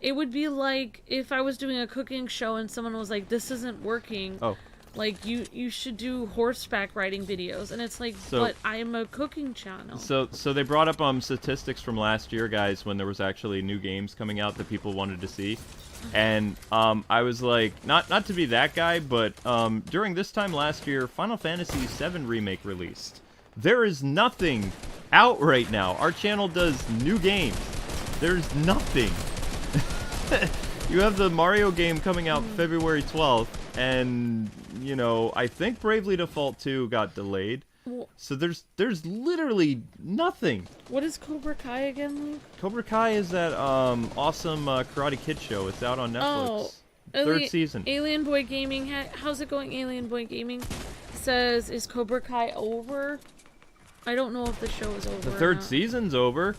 it would be like if I was doing a cooking show and someone was like, this isn't working. Oh. Like, you should do horseback riding videos. And it's like, but I am a cooking channel. So they brought up statistics from last year, guys, when there was actually new games coming out that people wanted to see. And I was like, not to be that guy, but during this time last year, Final Fantasy VII Remake released. There is nothing out right now. Our channel does new games. There's nothing. You have the Mario game coming out February 12th, and, you know, I think Bravely Default 2 got delayed. So there's literally nothing. What is Cobra Kai again, Luke? Cobra Kai is that awesome Karate Kid show. It's out on Netflix. Oh, Third season. Alien Boy Gaming, how's it going, Alien Boy Gaming? Says, is Cobra Kai over? I don't know if the show is over. The third season's over.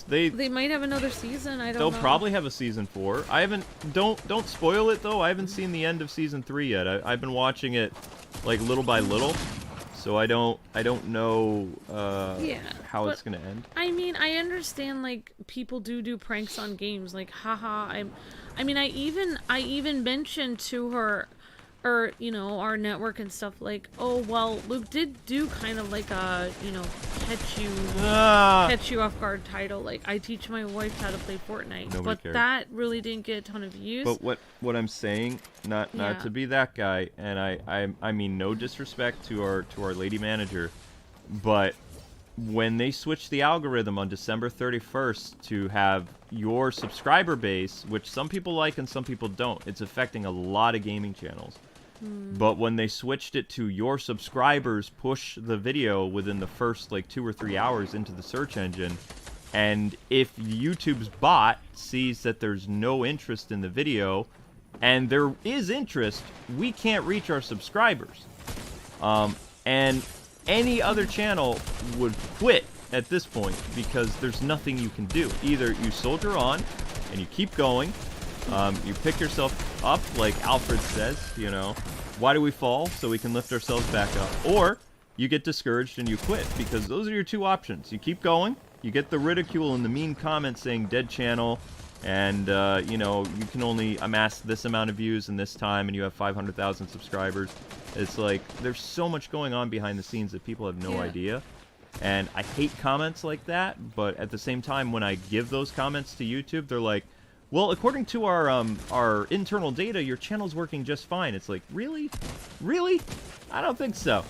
They might have another season. I don't know. They'll probably have a season 4. I haven't. Don't spoil it though. I haven't seen the end of season 3 yet. I've been watching it like little by little, so I don't know how it's gonna end. I mean, I understand like people do pranks on games. Like, haha. I mean, I even mentioned to her, or, you know, our network and stuff, like, oh, well, Luke did do kind of like a, you know, catch you off guard title. Like, I teach my wife how to play Fortnite. Nobody cared. That really didn't get a ton of views. But what I'm saying, not to be that guy, and I mean no disrespect to our lady manager, but when they switched the algorithm on December 31st to have your subscriber base, which some people like and some people don't, it's affecting a lot of gaming channels. But when they switched it to your subscribers push the video within the first like 2 or 3 hours into the search engine, and if YouTube's bot sees that there's no interest in the video, and there is interest, we can't reach our subscribers. And any other channel would quit at this point because there's nothing you can do. Either you soldier on and you keep going, you pick yourself up, like Alfred says, you know, why do we fall? So we can lift ourselves back up. Or you get discouraged and you quit, because those are your two options. You keep going, you get the ridicule and the mean comments saying dead channel, and you know, you can only amass this amount of views in this time and you have 500,000 subscribers. It's like, there's so much going on behind the scenes that people have no idea. And I hate comments like that, but at the same time, when I give those comments to YouTube, they're like, well, according to our internal data, your channel's working just fine. It's like, really? Really? I don't think so.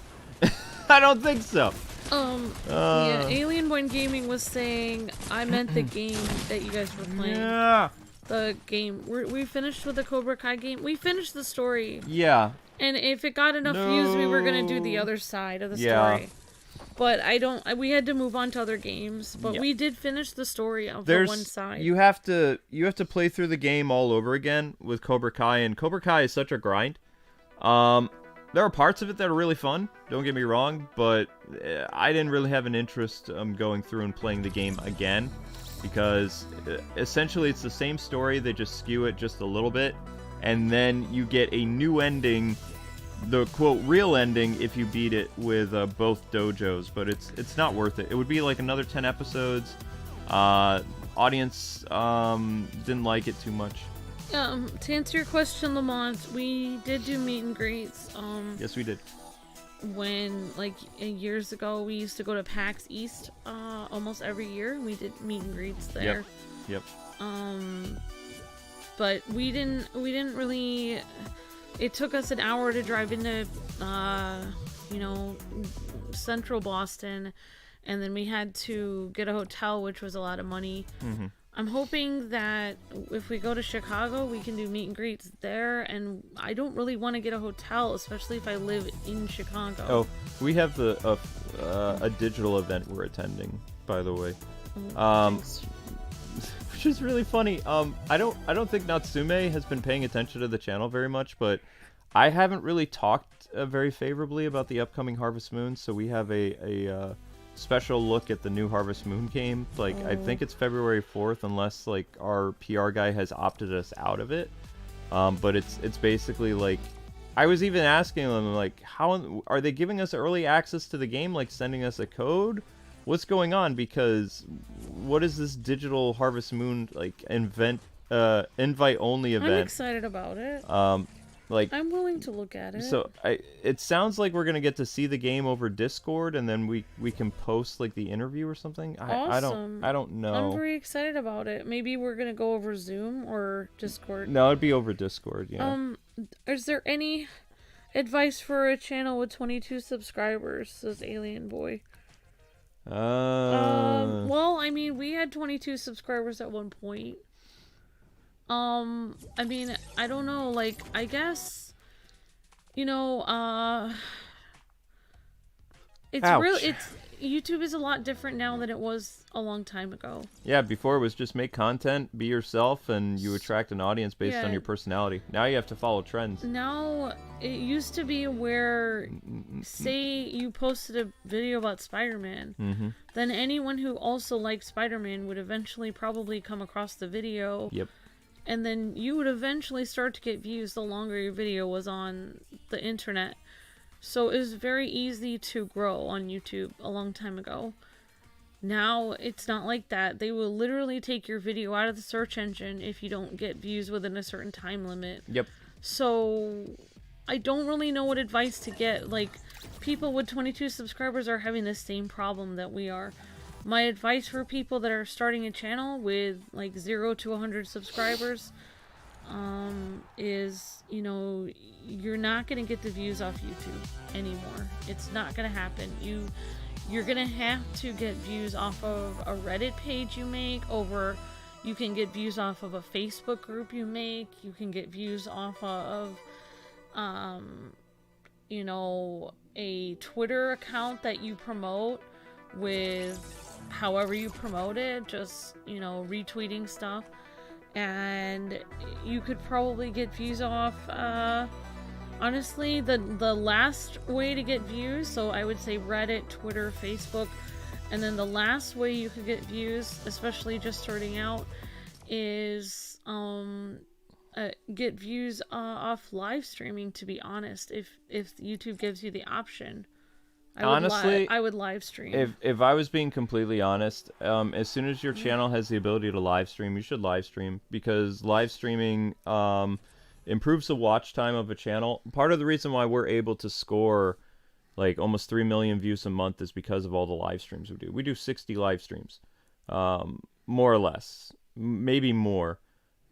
I don't think so. Yeah, Alien Boy Gaming was saying, I meant the game that you guys were playing. Yeah. The game. We finished with the Cobra Kai game. We finished the story. Yeah. And if it got enough views, we were going to do the other side of the story. But we had to move on to other games. But we did finish the story of the one side. You have to play through the game all over again with Cobra Kai, and Cobra Kai is such a grind. There are parts of it that are really fun, don't get me wrong, but I didn't really have an interest going through and playing the game again, because essentially it's the same story, they just skew it just a little bit, and then you get a new ending, the quote real ending, if you beat it with both dojos, but it's not worth it. It would be like another 10 episodes. Audience didn't like it too much. To answer your question, Lamont, we did do meet and greets. Yes, we did. When, like, years ago, we used to go to PAX East almost every year. We did meet and greets there. Yep. But we didn't really. It took us an hour to drive into, you know, central Boston, and then we had to get a hotel, which was a lot of money. I'm hoping that if we go to Chicago, we can do meet and greets there. And I don't really want to get a hotel, especially if I live in Chicago. Oh, we have a digital event we're attending, by the way. Which is really funny. I don't think Natsume has been paying attention to the channel very much, but I haven't really talked very favorably about the upcoming Harvest Moon. So we have a special look at the new Harvest Moon game. Like, I think it's February 4th, unless like our PR guy has opted us out of it. But it's basically like, I was even asking them, like, how are they giving us early access to the game, like sending us a code? What's going on? Because what is this digital Harvest Moon like invite only event? I'm excited about it. Like, I'm willing to look at it. So it sounds like we're gonna get to see the game over Discord, and then we can post like the interview or something. Awesome. I don't know. I'm very excited about it. Maybe we're gonna go over Zoom or Discord. No, it'd be over Discord. Yeah. Is there any advice for a channel with 22 subscribers? Says Alien Boy. Well, I mean, we had 22 subscribers at one point. I mean, I don't know, like, I guess, it's YouTube is a lot different now than it was a long time ago. Yeah, before it was just make content, be yourself, and you attract an audience based on your personality. Now you have to follow trends. Now, it used to be where, say you posted a video about Spider-Man, then anyone who also liked Spider-Man would eventually probably come across the video. Yep. And then you would eventually start to get views the longer your video was on the internet. So it was very easy to grow on YouTube a long time ago. Now it's not like that. They will literally take your video out of the search engine if you don't get views within a certain time limit. Yep. So I don't really know what advice to get. Like, people with 22 subscribers are having the same problem that we are. My advice for people that are starting a channel with like 0 to 100 subscribers is, you're not going to get the views off YouTube anymore. It's not going to happen. You're going to have to get views off of a Reddit page you make, you can get views off of a Facebook group you make, you can get views off of, a Twitter account that you promote with however you promote it, just, retweeting stuff, and you could probably get views off, honestly, the last way to get views, so I would say Reddit, Twitter, Facebook, and then the last way you could get views, especially just starting out, is, get views off live streaming, to be honest, if YouTube gives you the option. Honestly, I would live stream. If I was being completely honest, as soon as your channel has the ability to live stream, you should live stream, because live streaming improves the watch time of a channel. Part of the reason why we're able to score like almost 3 million views a month is because of all the live streams we do. We do 60 live streams, more or less, maybe more.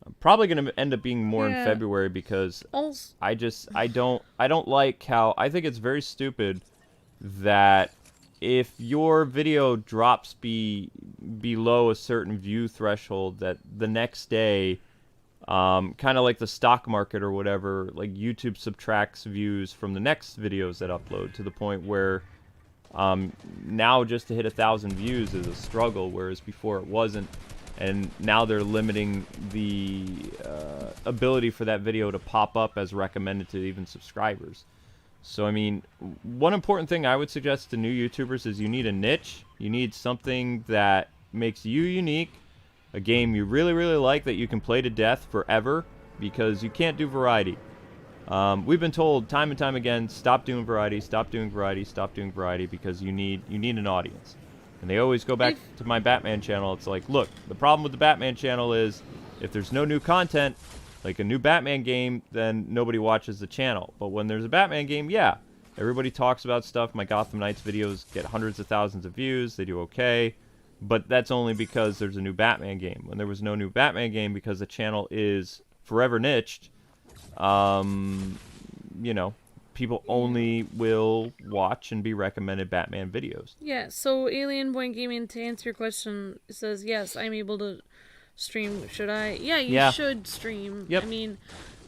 I'm probably going to end up being more in February, because I don't like how, I think it's very stupid that if your video drops below a certain view threshold, that the next day, kind of like the stock market or whatever, like YouTube subtracts views from the next videos that upload, to the point where now just to hit 1,000 views is a struggle, whereas before it wasn't. And now they're limiting the ability for that video to pop up as recommended to even subscribers. So, I mean, one important thing I would suggest to new YouTubers is you need a niche. You need something that makes you unique, a game you really, really like that you can play to death forever, because you can't do variety. We've been told time and time again, stop doing variety, stop doing variety, stop doing variety, because you need an audience. And they always go back to my Batman channel. It's like, look, the problem with the Batman channel is if there's no new content, like a new Batman game, then nobody watches the channel. But when there's a Batman game, yeah, everybody talks about stuff. My Gotham Knights videos get hundreds of thousands of views. They do okay. But that's only because there's a new Batman game. When there was no new Batman game, because the channel is forever niched, people only will watch and be recommended Batman videos. Yeah, so Alien Boy Gaming, to answer your question, says, yes, I'm able to stream. Should I? Yeah, you Yeah. should stream. Yep. I mean,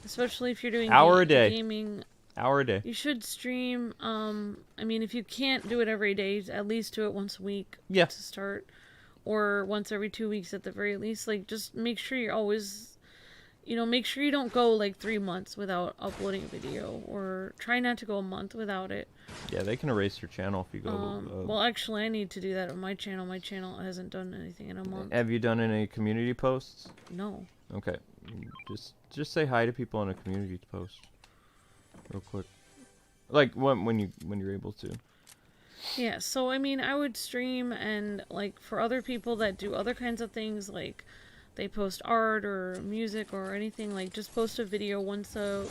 especially if you're doing Hour a day. gaming. Hour a day. You should stream. I mean, if you can't do it every day, at least do it once a week. Yeah. To start, or once every 2 weeks at the very least. Like, just make sure you're always, make sure you don't go like 3 months without uploading a video, or try not to go a month without it. Yeah, they can erase your channel if you go. Well, actually, I need to do that on my channel. My channel hasn't done anything in a month. Have you done any community posts? No. Okay, just say hi to people on a community post, real quick. Like when you're able to. Yeah, so I mean, I would stream, and like for other people that do other kinds of things, like they post art or music or anything, like just post a video once a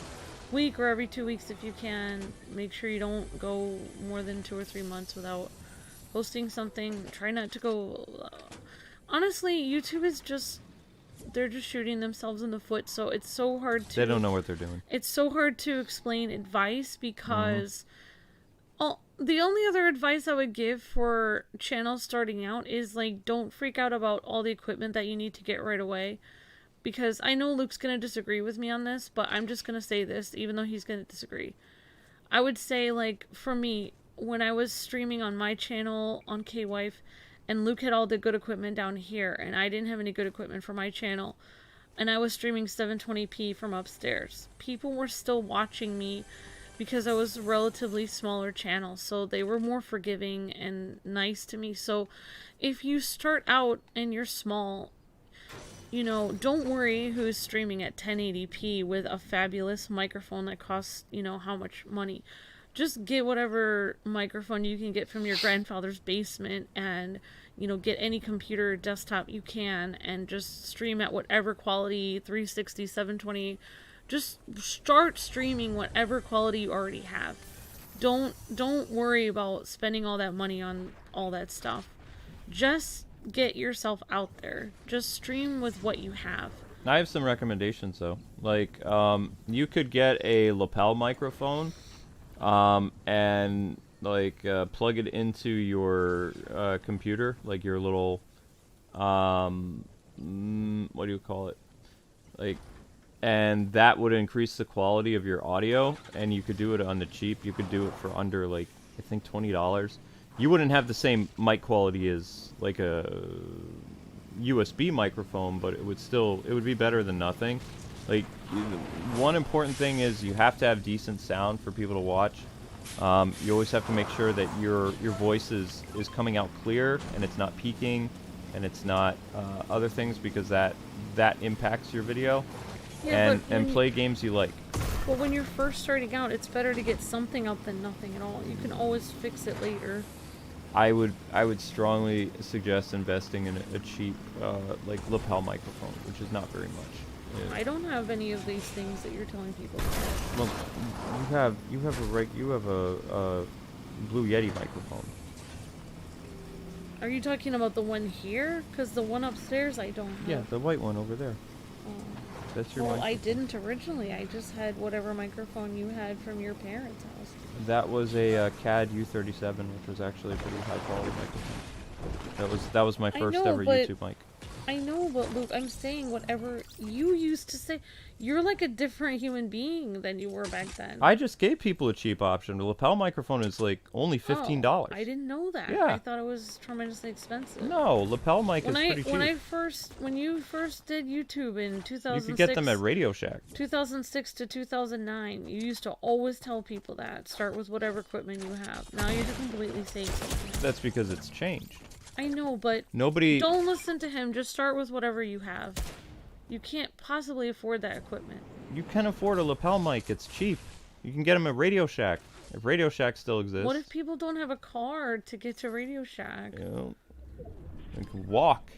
week or every 2 weeks if you can. Make sure you don't go more than 2 or 3 months without posting something. Try not to go. Honestly, YouTube is they're just shooting themselves in the foot, so it's so hard to. They don't know what they're doing. It's so hard to explain advice because. The only other advice I would give for channels starting out is, like, don't freak out about all the equipment that you need to get right away. Because I know Luke's going to disagree with me on this, but I'm just going to say this, even though he's going to disagree. I would say, like, for me, when I was streaming on my channel on K-Wife, and Luke had all the good equipment down here, and I didn't have any good equipment for my channel, and I was streaming 720p from upstairs, people were still watching me because I was a relatively smaller channel, so they were more forgiving and nice to me. So if you start out and you're small, don't worry who's streaming at 1080p with a fabulous microphone that costs, how much money. Just get whatever microphone you can get from your grandfather's basement, and, get any computer or desktop you can, and just stream at whatever quality, 360, 720. Just start streaming whatever quality you already have. Don't worry about spending all that money on all that stuff. Just get yourself out there. Just stream with what you have. I have some recommendations though. Like, you could get a lapel microphone, and like plug it into your computer, like your little, what do you call it? Like. And that would increase the quality of your audio, and you could do it on the cheap. You could do it for under, like, I think $20. You wouldn't have the same mic quality as, like, a USB microphone, but it would be better than nothing. Like, one important thing is you have to have decent sound for people to watch. You always have to make sure that your voice is coming out clear, and it's not peaking, and it's not other things, because that impacts your video. Yeah, and play games you like. Well, when you're first starting out, it's better to get something up than nothing at all. You can always fix it later. I would strongly suggest investing in a cheap like lapel microphone, which is not very much. I don't have any of these things that you're telling people about. Well, you have a Blue Yeti microphone. Are you talking about the one here? Because the one upstairs I don't have. Yeah, the white one over there. That's your Well, microphone. I didn't originally. I just had whatever microphone you had from your parents' house. That was a CAD U37, which was actually a pretty high quality microphone. That was my first ever YouTube mic. I know, but Luke, I'm saying whatever you used to say. You're like a different human being than you were back then. I just gave people a cheap option. The lapel microphone is like only $15. Oh, I didn't know that. Yeah. I thought it was tremendously expensive. No, lapel mic is pretty cheap. When you first did YouTube in 2006, you could get them at Radio Shack. 2006 to 2009, you used to always tell people that start with whatever equipment you have. Now you're just completely saying something. That's because it's changed. I know, but don't listen to him. Just start with whatever you have. You can't possibly afford that equipment. You can afford a lapel mic. It's cheap. You can get them at Radio Shack. If Radio Shack still exists. What if people don't have a car to get to Radio Shack? You can walk.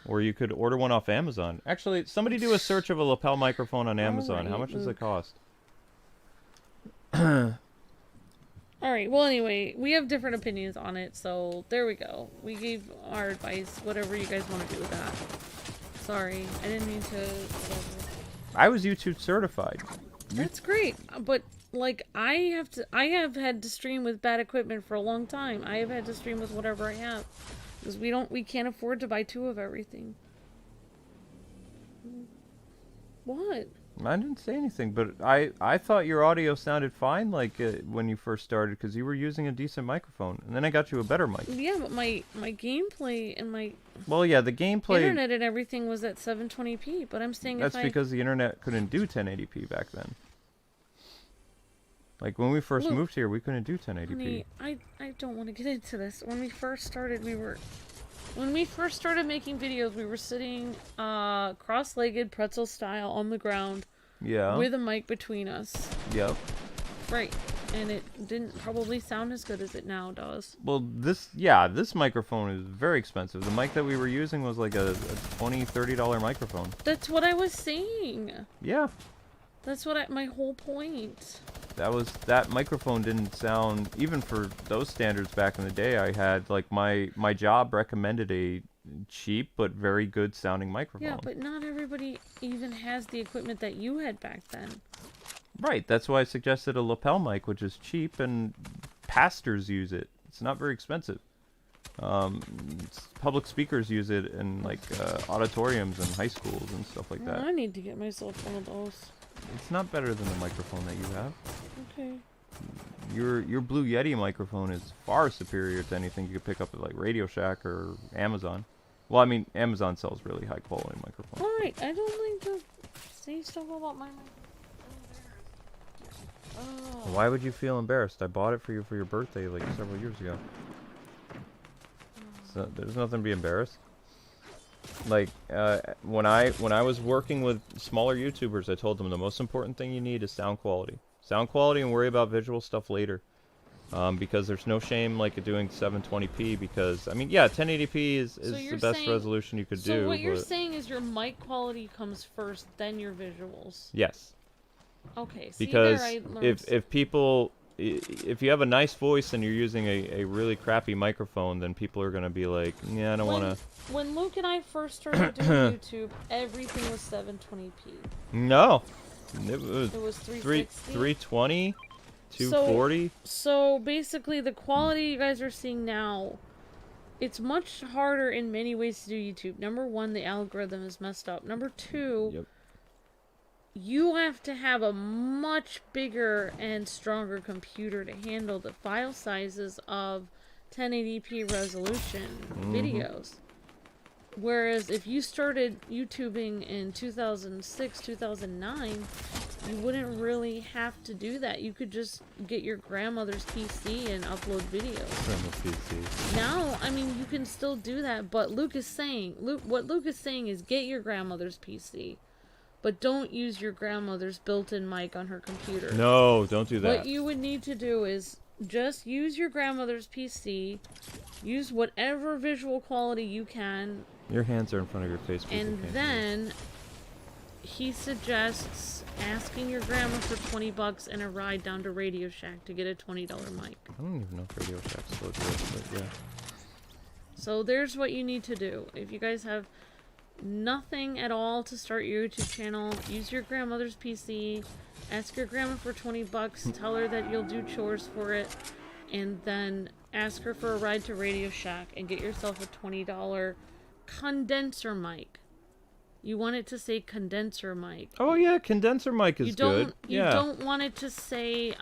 Or you could order one off Amazon. Actually, somebody do a search of a lapel microphone on Amazon. How much does it cost? Alright, well anyway, we have different opinions on it, so there we go. We gave our advice, whatever you guys want to do with that. Sorry, I didn't mean to... whatever. I was YouTube certified. That's great, but like I have had to stream with bad equipment for a long time. I have had to stream with whatever I have. Because we can't afford to buy two of everything. What? I didn't say anything, but I thought your audio sounded fine, like when you first started, because you were using a decent microphone, and then I got you a better mic. Yeah, but my gameplay and my Well, yeah, the gameplay. internet and everything was at 720p. But I'm saying That's because the internet couldn't do 1080p back then. Like when we first moved here, we couldn't do 1080p. Honey, I don't want to get into this. When we first started, when we first started making videos, we were sitting cross-legged pretzel style on the ground. Yeah. With a mic between us. Yep. Right. And it didn't probably sound as good as it now does. Well, this microphone is very expensive. The mic that we were using was like a $20, $30 microphone. That's what I was saying. Yeah. That's what my whole point. That microphone didn't sound, even for those standards back in the day, I had, like, my job recommended a cheap but very good sounding microphone. Yeah, but not everybody even has the equipment that you had back then. Right, that's why I suggested a lapel mic, which is cheap, and pastors use it. It's not very expensive. Public speakers use it in, like, auditoriums and high schools and stuff like that. I need to get myself one of those. It's not better than the microphone that you have. Okay. Your Blue Yeti microphone is far superior to anything you could pick up at, like, Radio Shack or Amazon. Well, I mean, Amazon sells really high quality microphones. Alright, I don't like to say stuff about my microphone. Oh. Why would you feel embarrassed? I bought it for you for your birthday like several years ago. So there's nothing to be embarrassed. Like when I was working with smaller YouTubers, I told them the most important thing you need is sound quality. Sound quality, and worry about visual stuff later. Because there's no shame like doing 720p, because I mean, yeah, 1080p is the best resolution you could do. So what you're saying is your mic quality comes first, then your visuals. Yes. Okay. Because if you have a nice voice and you're using a really crappy microphone, then people are gonna be like, yeah, I don't want to. When Luke and I first started doing YouTube, everything was 720p. No. It was 360. 320, 240. So basically, the quality you guys are seeing now, it's much harder in many ways to do YouTube. Number one, the algorithm is messed up. Number two, Yep. You have to have a much bigger and stronger computer to handle the file sizes of 1080p resolution videos. Whereas if you started YouTubing in 2006, 2009, you wouldn't really have to do that. You could just get your grandmother's PC and upload videos. Grandma's PC. Now, I mean, you can still do that, but what Luke is saying is get your grandmother's PC. But don't use your grandmother's built-in mic on her computer. No, don't do that. What you would need to do is just use your grandmother's PC, use whatever visual quality you can. Your hands are in front of your face. And then he suggests asking your grandma for $20 and a ride down to Radio Shack to get a $20 mic. I don't even know if Radio Shack's still exists, but yeah. So there's what you need to do. If you guys have nothing at all to start your YouTube channel, use your grandmother's PC, ask your grandma for $20, tell her that you'll do chores for it, and then ask her for a ride to Radio Shack and get yourself a $20 condenser mic. You want it to say condenser mic. Oh yeah, condenser mic is good. You don't want it to say,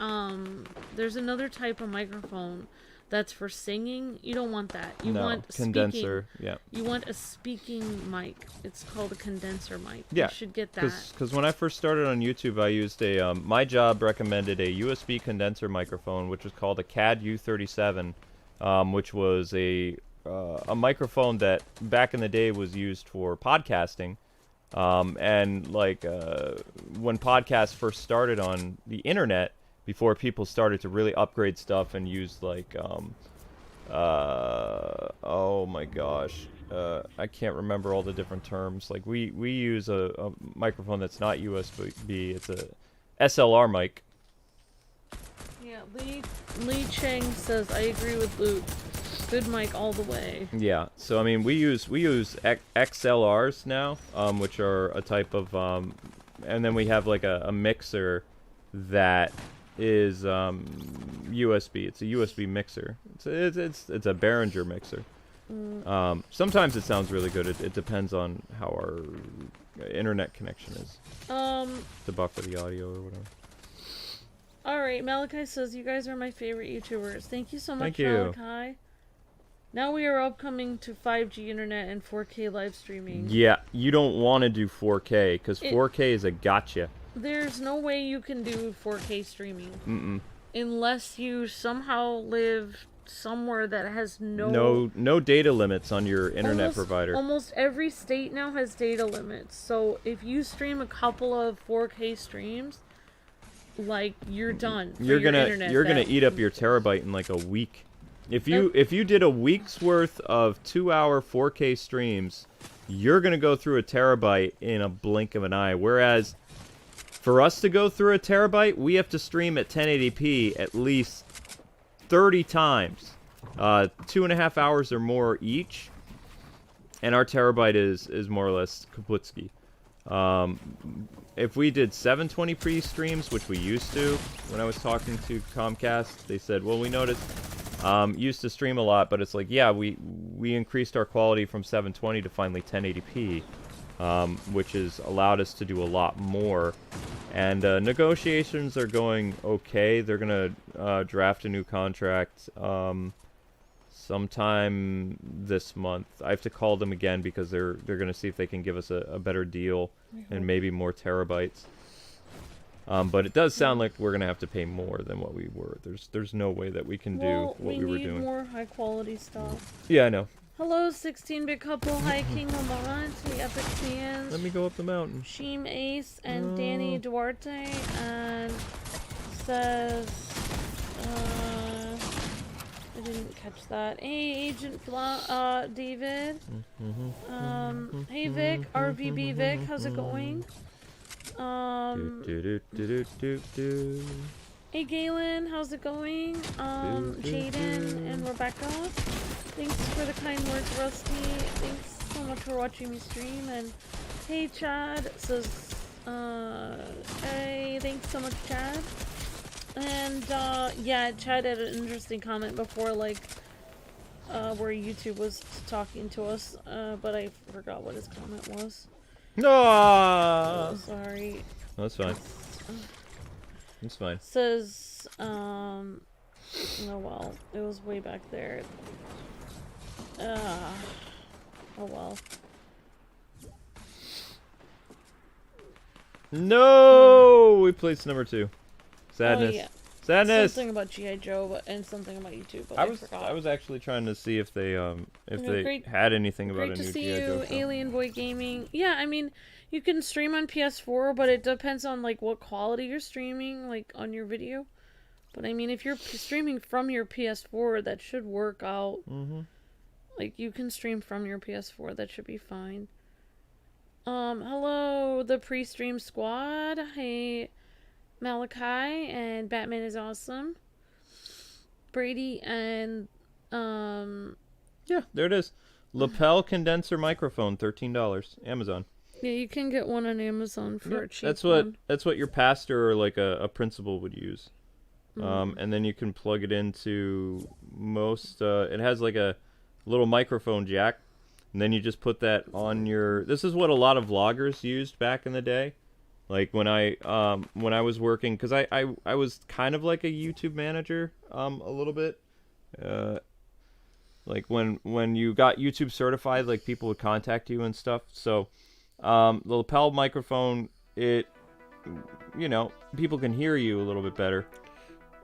there's another type of microphone that's for singing. You don't want that. You want condenser. Yeah. You want a speaking mic. It's called a condenser mic. Yeah. You should get that. Because when I first started on YouTube, I used my job recommended a USB condenser microphone, which was called a CAD U37, which was a microphone that back in the day was used for podcasting. And like when podcasts first started on the internet, before people started to really upgrade stuff and use like oh my gosh, I can't remember all the different terms. Like we use a microphone that's not USB. It's a SLR mic. Yeah, Lee Chang says I agree with Luke. Good mic all the way. Yeah, so I mean we use XLRs now, which are a type of and then we have like a mixer that is USB. It's a USB mixer. It's a Behringer mixer. Sometimes it sounds really good. It depends on how our internet connection is. To buffer the audio or whatever. Alright, Malachi says, you guys are my favorite YouTubers. Thank you so much, Thank you. Malachi. Now we are upcoming to 5G internet and 4K live streaming. Yeah, you don't want to do 4K, because 4K is a gotcha. There's no way you can do 4K streaming. Unless you somehow live somewhere that has no data limits on your internet provider. Almost every state now has data limits. So if you stream a couple of 4K streams, like, you're done. You're gonna eat up your terabyte in like a week. If you did a week's worth of 2-hour 4K streams, you're gonna go through a terabyte in a blink of an eye. Whereas for us to go through a terabyte, we have to stream at 1080p at least 30 times, 2.5 hours or more each, and our terabyte is more or less kaputski. If we did 720p streams, which we used to, when I was talking to Comcast, they said, well, we noticed, used to stream a lot, but it's like, yeah, we increased our quality from 720 to finally 1080p, which has allowed us to do a lot more. And negotiations are going okay. They're gonna draft a new contract sometime this month. I have to call them again because they're gonna see if they can give us a better deal and maybe more terabytes. But it does sound like we're gonna have to pay more than what we were. There's no way that we can do what we were doing. We need more high quality stuff. Yeah, I know. Hello, 16-bit couple. Hi, King Lamont. The Epic fans. Let me go up the mountain. Sheem Ace and Danny Duarte, and says, I didn't catch that. Hey, Agent David. Hey, Vic, RVB Vic, how's it going? Hey, Galen, how's it going? Jaden and Rebecca. Thanks for the kind words, Rusty. Thanks so much for watching me stream. And hey, Chad says, hey, thanks so much, Chad. And yeah, Chad had an interesting comment before, like, where YouTube was talking to us, but I forgot what his comment was. No. Oh, sorry. That's fine. It's fine. Says, oh well, it was way back there. Oh well. No! We placed number 2. Sadness. Oh, yeah. Sadness! Something about G.I. Joe and something about YouTube, but I forgot. I was actually trying to see if they had anything about a new G.I. Joe. Great to see you, Alien Boy Gaming. Yeah, I mean, you can stream on PS4, but it depends on, like, what quality you're streaming, like, on your video. But, I mean, if you're streaming from your PS4, that should work out. Like, you can stream from your PS4, that should be fine. Hello, the pre-stream squad. Hey, Malachi, and Batman is awesome. Brady, and, yeah, there it is. Lapel condenser microphone, $13. Amazon. Yeah, you can get one on Amazon for a cheap That's what your pastor or like a principal would use. And then you can plug it into most. It has like a little microphone jack, and then you just put that on your. This is what a lot of vloggers used back in the day. Like when I was working, because I was kind of like a YouTube manager a little bit. Like when you got YouTube certified, like people would contact you and stuff. So the lapel microphone, it, you know, people can hear you a little bit better.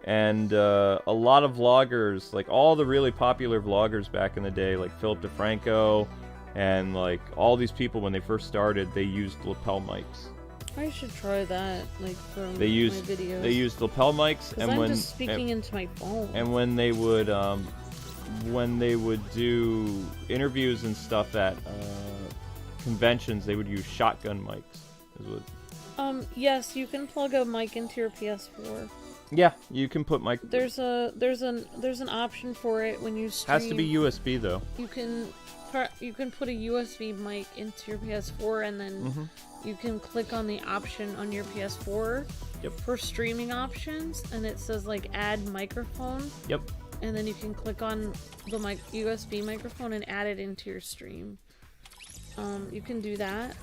And a lot of vloggers, like all the really popular vloggers back in the day, like Philip DeFranco and like all these people when they first started, they used lapel mics. I should try that, like, for my videos. They used lapel mics, and I'm just speaking into my phone. And when they would do interviews and stuff at conventions, they would use shotgun mics. Is what. Yes, you can plug a mic into your PS4. Yeah, you can put mic. There's an option for it when you stream. Has to be USB though. You can put a USB mic into your PS4, and then you can click on the option on your PS4 for streaming options, and it says like add microphone. Yep. and then you can click on the USB microphone and add it into your stream. You can do that.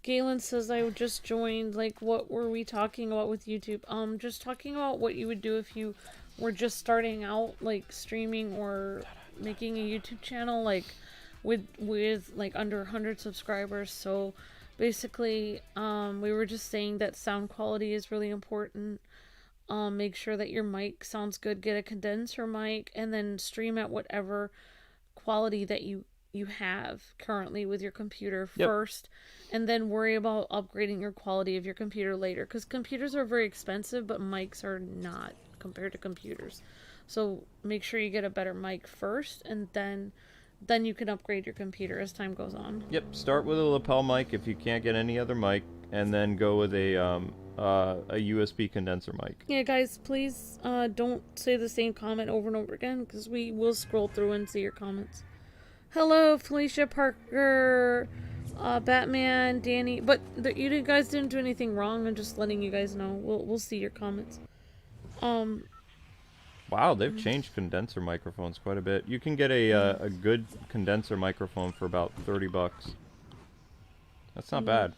Galen says I just joined. Like, what were we talking about with YouTube? Just talking about what you would do if you were just starting out, like streaming or making a YouTube channel, like with like under 100 subscribers. So basically, we were just saying that sound quality is really important. Make sure that your mic sounds good. Get a condenser mic, and then stream at whatever quality that you have currently with your computer first, and then worry about upgrading your quality of your computer later, because computers are very expensive, but mics are not compared to computers. So make sure you get a better mic first, and then you can upgrade your computer as time goes on. Yep, start with a lapel mic if you can't get any other mic, and then go with a USB condenser mic. Yeah, guys, please don't say the same comment over and over again, because we will scroll through and see your comments. Hello, Felicia Parker, Batman, Danny. But you guys didn't do anything wrong. I'm just letting you guys know. We'll see your comments. Wow, they've changed condenser microphones quite a bit. You can get a good condenser microphone for about $30. That's not bad.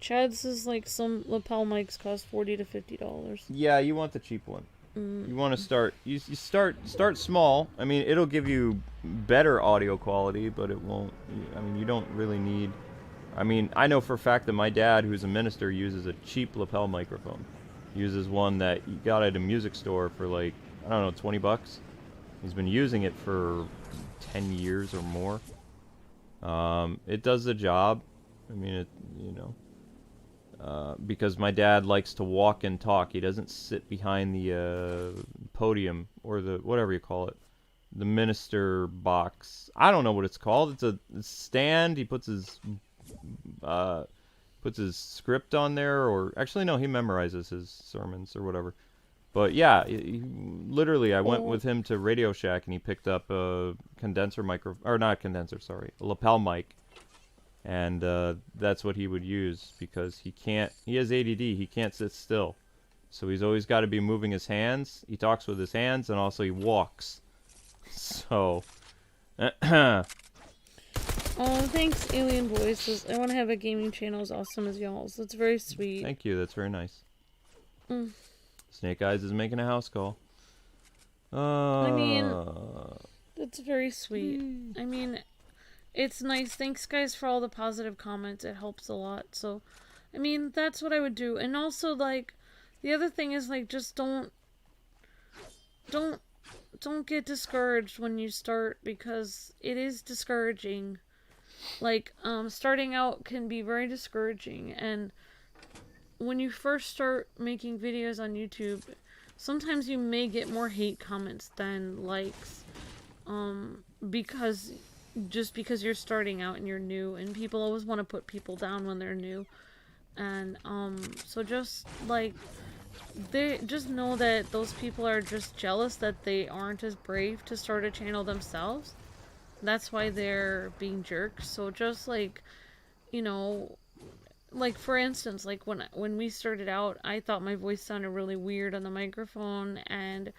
Chad says like some lapel mics cost $40 to $50. Yeah, you want the cheap one. You want to start. You start small. I mean, it'll give you better audio quality, but it won't. I mean, you don't really need. I mean, I know for a fact that my dad, who's a minister, uses a cheap lapel microphone. He uses one that he got at a music store for like, I don't know, $20. He's been using it for 10 years or more. It does the job. I mean, because my dad likes to walk and talk. He doesn't sit behind the podium or the whatever you call it, the minister box. I don't know what it's called. It's a stand. He puts his script on there, or actually no, he memorizes his sermons or whatever. But yeah, literally, I went with him to Radio Shack and he picked up a condenser a lapel mic. And that's what he would use, because he has ADD, he can't sit still. So he's always got to be moving his hands. He talks with his hands, and also he walks. So... Thanks, Alien Voices. I want to have a gaming channel as awesome as y'all's. That's very sweet. Thank you, that's very nice. Snake Eyes is making a house call. I mean, that's very sweet. I mean... It's nice. Thanks, guys, for all the positive comments. It helps a lot. So, I mean, that's what I would do. And also, like, the other thing is, like, just don't get discouraged when you start, because it is discouraging. Like, starting out can be very discouraging. And when you first start making videos on YouTube, sometimes you may get more hate comments than likes. Because you're starting out and you're new, and people always want to put people down when they're new. And so just like just know that those people are just jealous that they aren't as brave to start a channel themselves. That's why they're being jerks. So just like, you know, like for instance, like when we started out, I thought my voice sounded really weird on the microphone, and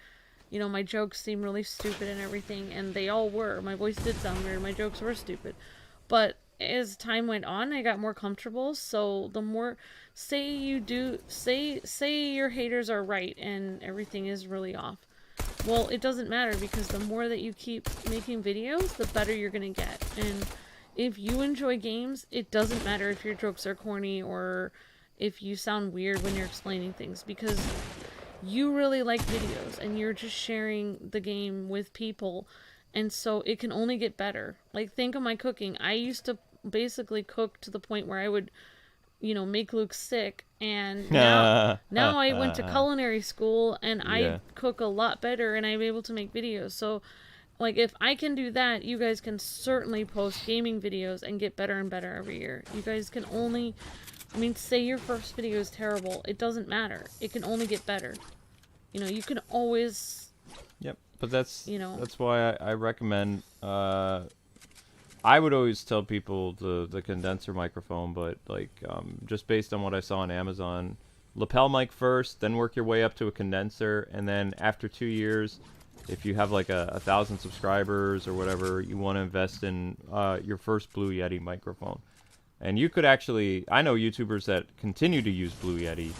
you know, my jokes seemed really stupid and everything, and they all were. My voice did sound weird, my jokes were stupid. But as time went on, I got more comfortable, so the more, say your haters are right and everything is really off. Well, it doesn't matter, because the more that you keep making videos, the better you're gonna get. And if you enjoy games, it doesn't matter if your jokes are corny or if you sound weird when you're explaining things, because you really like videos and you're just sharing the game with people, and so it can only get better. Like, think of my cooking. I used to basically cook to the point where I would, you know, make Luke sick, and now I went to culinary school and I cook a lot better, and I'm able to make videos. So like, if I can do that, you guys can certainly post gaming videos and get better and better every year. You guys can only, I mean, say your first video is terrible, it doesn't matter. It can only get better. You know, you can always... Yep, but that's, you know, that's why I recommend, I would always tell people the condenser microphone, but like, just based on what I saw on Amazon, lapel mic first, then work your way up to a condenser, and then after 2 years, if you have like 1,000 subscribers or whatever, you want to invest in your first Blue Yeti microphone. And you could actually, I know YouTubers that continue to use Blue Yeti,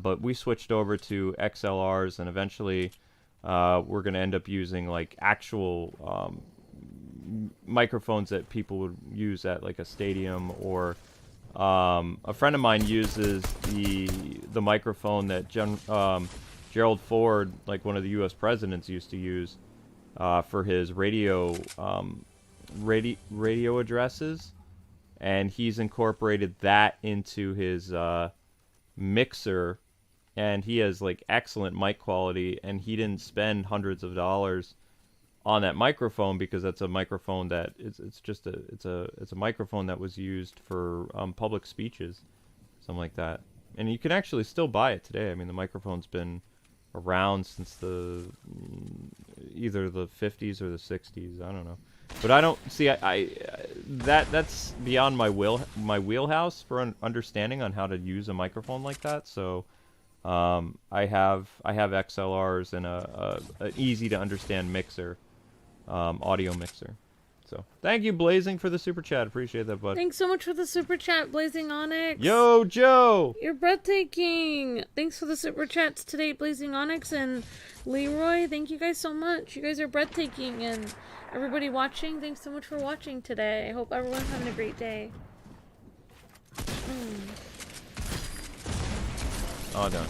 but we switched over to XLRs, and eventually we're going to end up using like actual microphones that people would use at like a stadium, or a friend of mine uses the microphone that Gerald Ford, like one of the U.S. presidents, used to use for his radio addresses, and he's incorporated that into his mixer, and he has like excellent mic quality, and he didn't spend hundreds of dollars on that microphone because that's a microphone that it's a microphone that was used for public speeches, something like that. And you can actually still buy it today. I mean, the microphone's been around since either the 50s or the 60s. I don't know, but I don't see that's beyond my wheelhouse for understanding on how to use a microphone like that. So I have XLRs and an easy to understand mixer, audio mixer. So thank you, Blazing, for the super chat. Appreciate that, bud. Thanks so much for the super chat, Blazing Onyx. Yo, Joe! You're breathtaking. Thanks for the super chats today, Blazing Onyx and Leroy. Thank you guys so much. You guys are breathtaking. And everybody watching, thanks so much for watching today. I hope everyone's having a great day. Oh, done.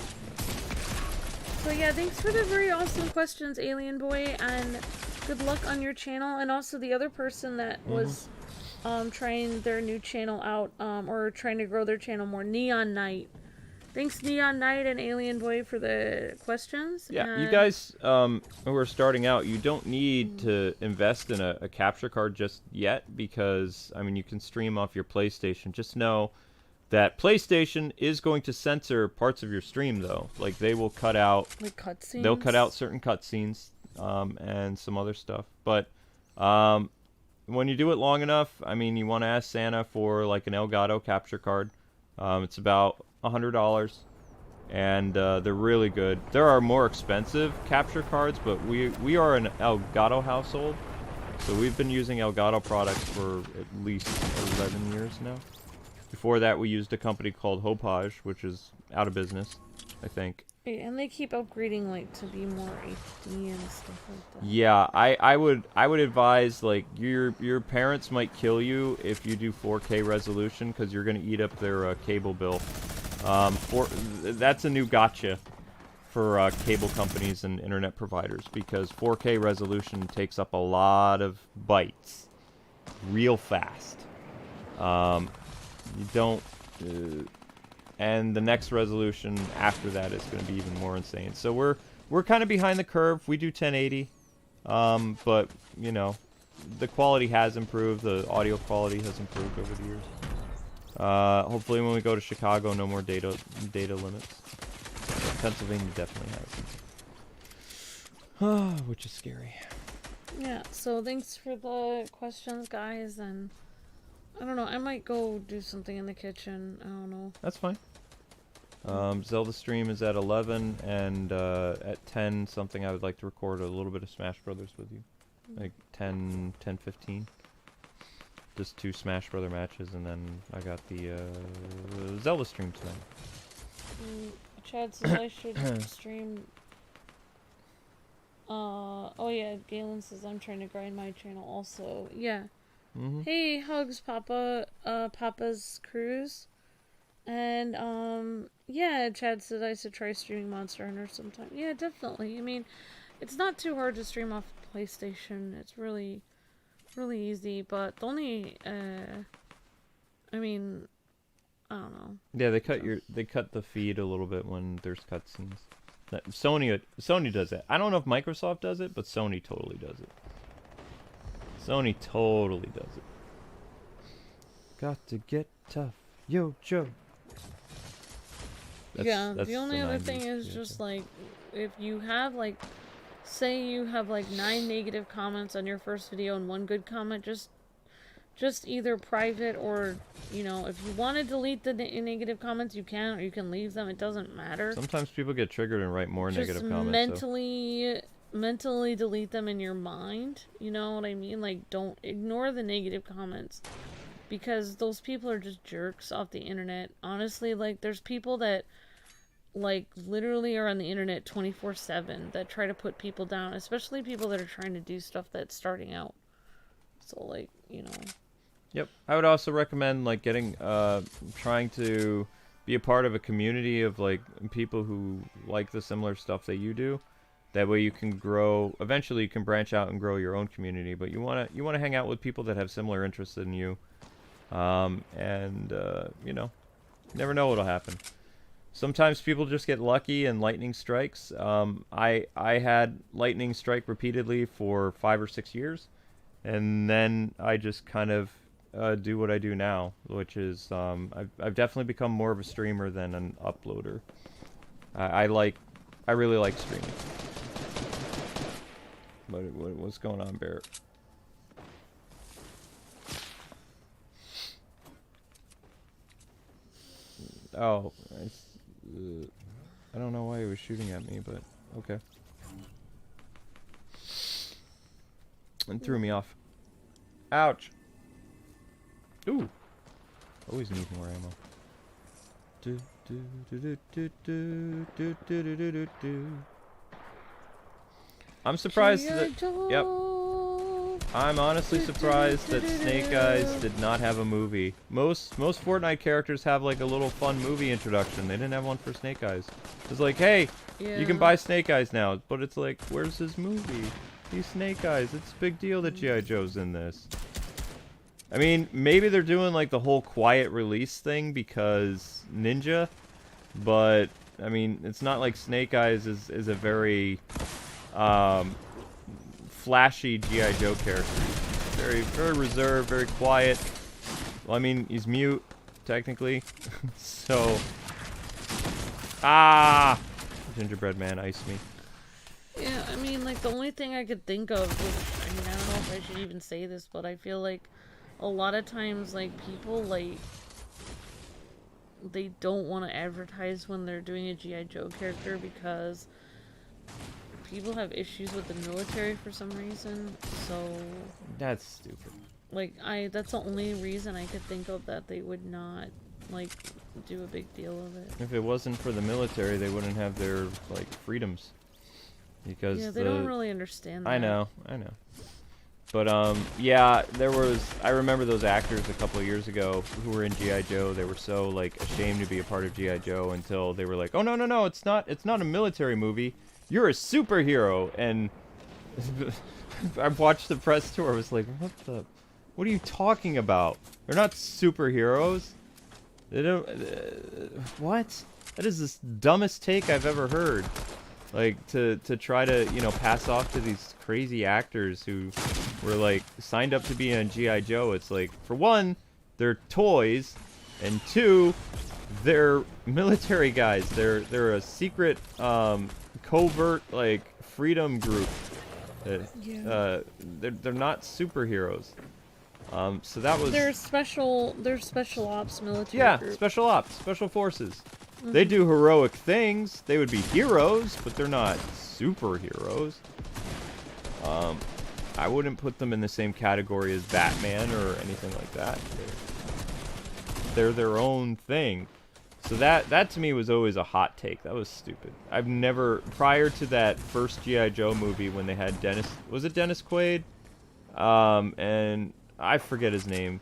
So yeah, thanks for the very awesome questions, Alien Boy, and good luck on your channel. And also the other person that was trying their new channel out, or trying to grow their channel more, Neon Knight. Thanks, Neon Knight and Alien Boy, for the questions. Yeah, you guys who are starting out, you don't need to invest in a capture card just yet, because, I mean, you can stream off your PlayStation. Just know that PlayStation is going to censor parts of your stream, though. Like, they will cut out... Like cutscenes? They'll cut out certain cutscenes, and some other stuff. But when you do it long enough, I mean, you want to ask Santa for, like, an Elgato capture card. It's about $100, and they're really good. There are more expensive capture cards, but we are an Elgato household, so we've been using Elgato products for at least 11 years now. Before that, we used a company called Hopage, which is out of business, I think. And they keep upgrading, like, to be more HD and stuff like that. Yeah, I would advise, like, your parents might kill you if you do 4K resolution, because you're going to eat up their cable bill. That's a new gotcha for cable companies and internet providers, because 4K resolution takes up a lot of bytes real fast. You don't... and the next resolution after that is going to be even more insane. So we're kind of behind the curve. We do 1080, but you know, the quality has improved. The audio quality has improved over the years. Hopefully, when we go to Chicago, no more data limits. Pennsylvania definitely has, which is scary. Yeah. So thanks for the questions, guys, and I don't know. I might go do something in the kitchen. I don't know. That's fine. Zelda stream is at 11, and at 10 something I would like to record a little bit of Smash Brothers with you. Like 10:15. Just 2 Smash Brother matches, and then I got the Zelda stream tonight. Chad says I should stream. Oh yeah, Galen says I'm trying to grind my channel also. Yeah. Hey, hugs, Papa, Papa's Cruise. And, yeah, Chad said I should try streaming Monster Hunter sometime. Yeah, definitely. I mean, it's not too hard to stream off PlayStation. It's really, really easy, but the only, I mean, I don't know. Yeah, they cut the feed a little bit when there's cutscenes. Sony does that. I don't know if Microsoft does it, but Sony totally does it. Sony totally does it. Got to get tough. Yo, Joe. The only other thing is just, like, if you have, like, say you have, like, 9 negative comments on your first video and 1 good comment, just just either private or, you know, if you want to delete the negative comments, you can, or you can leave them. It doesn't matter. Sometimes people get triggered and write more just negative comments. mentally delete them in your mind. You know what I mean? Like, don't ignore the negative comments, because those people are just jerks off the internet. Honestly, like, there's people that, like, literally are on the internet 24/7 that try to put people down, especially people that are trying to do stuff that's starting out. So, like, you know. Yep. I would also recommend, like, trying to be a part of a community of, like, people who like the similar stuff that you do. That way you can grow. Eventually you can branch out and grow your own community, but you want to hang out with people that have similar interests than you. You know, you never know what'll happen. Sometimes people just get lucky and lightning strikes. I had lightning strike repeatedly for 5 or 6 years, and then I just kind of do what I do now, which is I've definitely become more of a streamer than an uploader. I really like streaming. What's going on, Barrett? Oh, I don't know why he was shooting at me, but okay. And threw me off. Ouch. Ooh. Always need more ammo. I'm surprised that. Yep. I'm honestly surprised that Snake Eyes did not have a movie. Most Fortnite characters have like a little fun movie introduction. They didn't have one for Snake Eyes. It's like, hey, you can buy Snake Eyes now, but it's like, where's his movie? He's Snake Eyes. It's a big deal that G.I. Joe's in this. I mean, maybe they're doing like the whole quiet release thing because Ninja, but I mean, it's not like Snake Eyes is a very flashy G.I. Joe character. Very, very reserved, very quiet. Well, I mean, he's mute, technically. So, gingerbread man, ice me. Yeah, I mean, like, the only thing I could think of was, I mean, I don't know if I should even say this, but I feel like a lot of times, like, people, like, they don't want to advertise when they're doing a G.I. Joe character because people have issues with the military for some reason, so... That's stupid. Like, that's the only reason I could think of that they would not, like, do a big deal of it. If it wasn't for the military, they wouldn't have their, like, freedoms. Because yeah, they don't really understand that. I know. But, yeah, I remember those actors a couple of years ago who were in G.I. Joe. They were so, like, ashamed to be a part of G.I. Joe until they were like, oh, no, it's not a military movie. You're a superhero. And I watched the press tour. I was like, what are you talking about? They're not superheroes. They don't, what? That is the dumbest take I've ever heard. Like, to try to, you know, pass off to these crazy actors who were, like, signed up to be on G.I. Joe. It's like, for one, they're toys, and two, they're military guys. They're a secret, covert, like, freedom group. They're not superheroes. So that was... They're special ops military group. Special ops, special forces. They do heroic things. They would be heroes, but they're not superheroes. I wouldn't put them in the same category as Batman or anything like that. They're their own thing. So that to me was always a hot take. That was stupid. I've never, prior to that first G.I. Joe movie when they had Dennis Quaid? And I forget his name.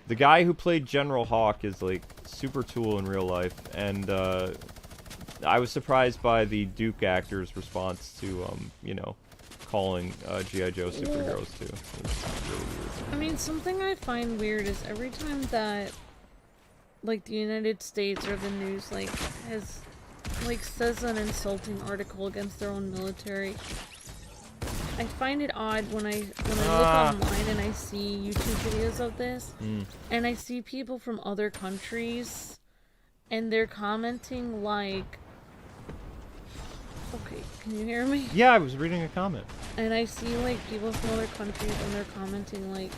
The guy who played General Hawk is, like, super tool in real life, and I was surprised by the Duke actor's response to, you know, calling G.I. Joe superheroes, too. It was really weird. I mean, something I find weird is every time that, like, the United States or the news, like, says an insulting article against their own military, I find it odd when I look online and I see YouTube videos of this, and I see people from other countries, and they're commenting like, okay, can you hear me? Yeah, I was reading a comment. And I see, like, people from other countries, and they're commenting like,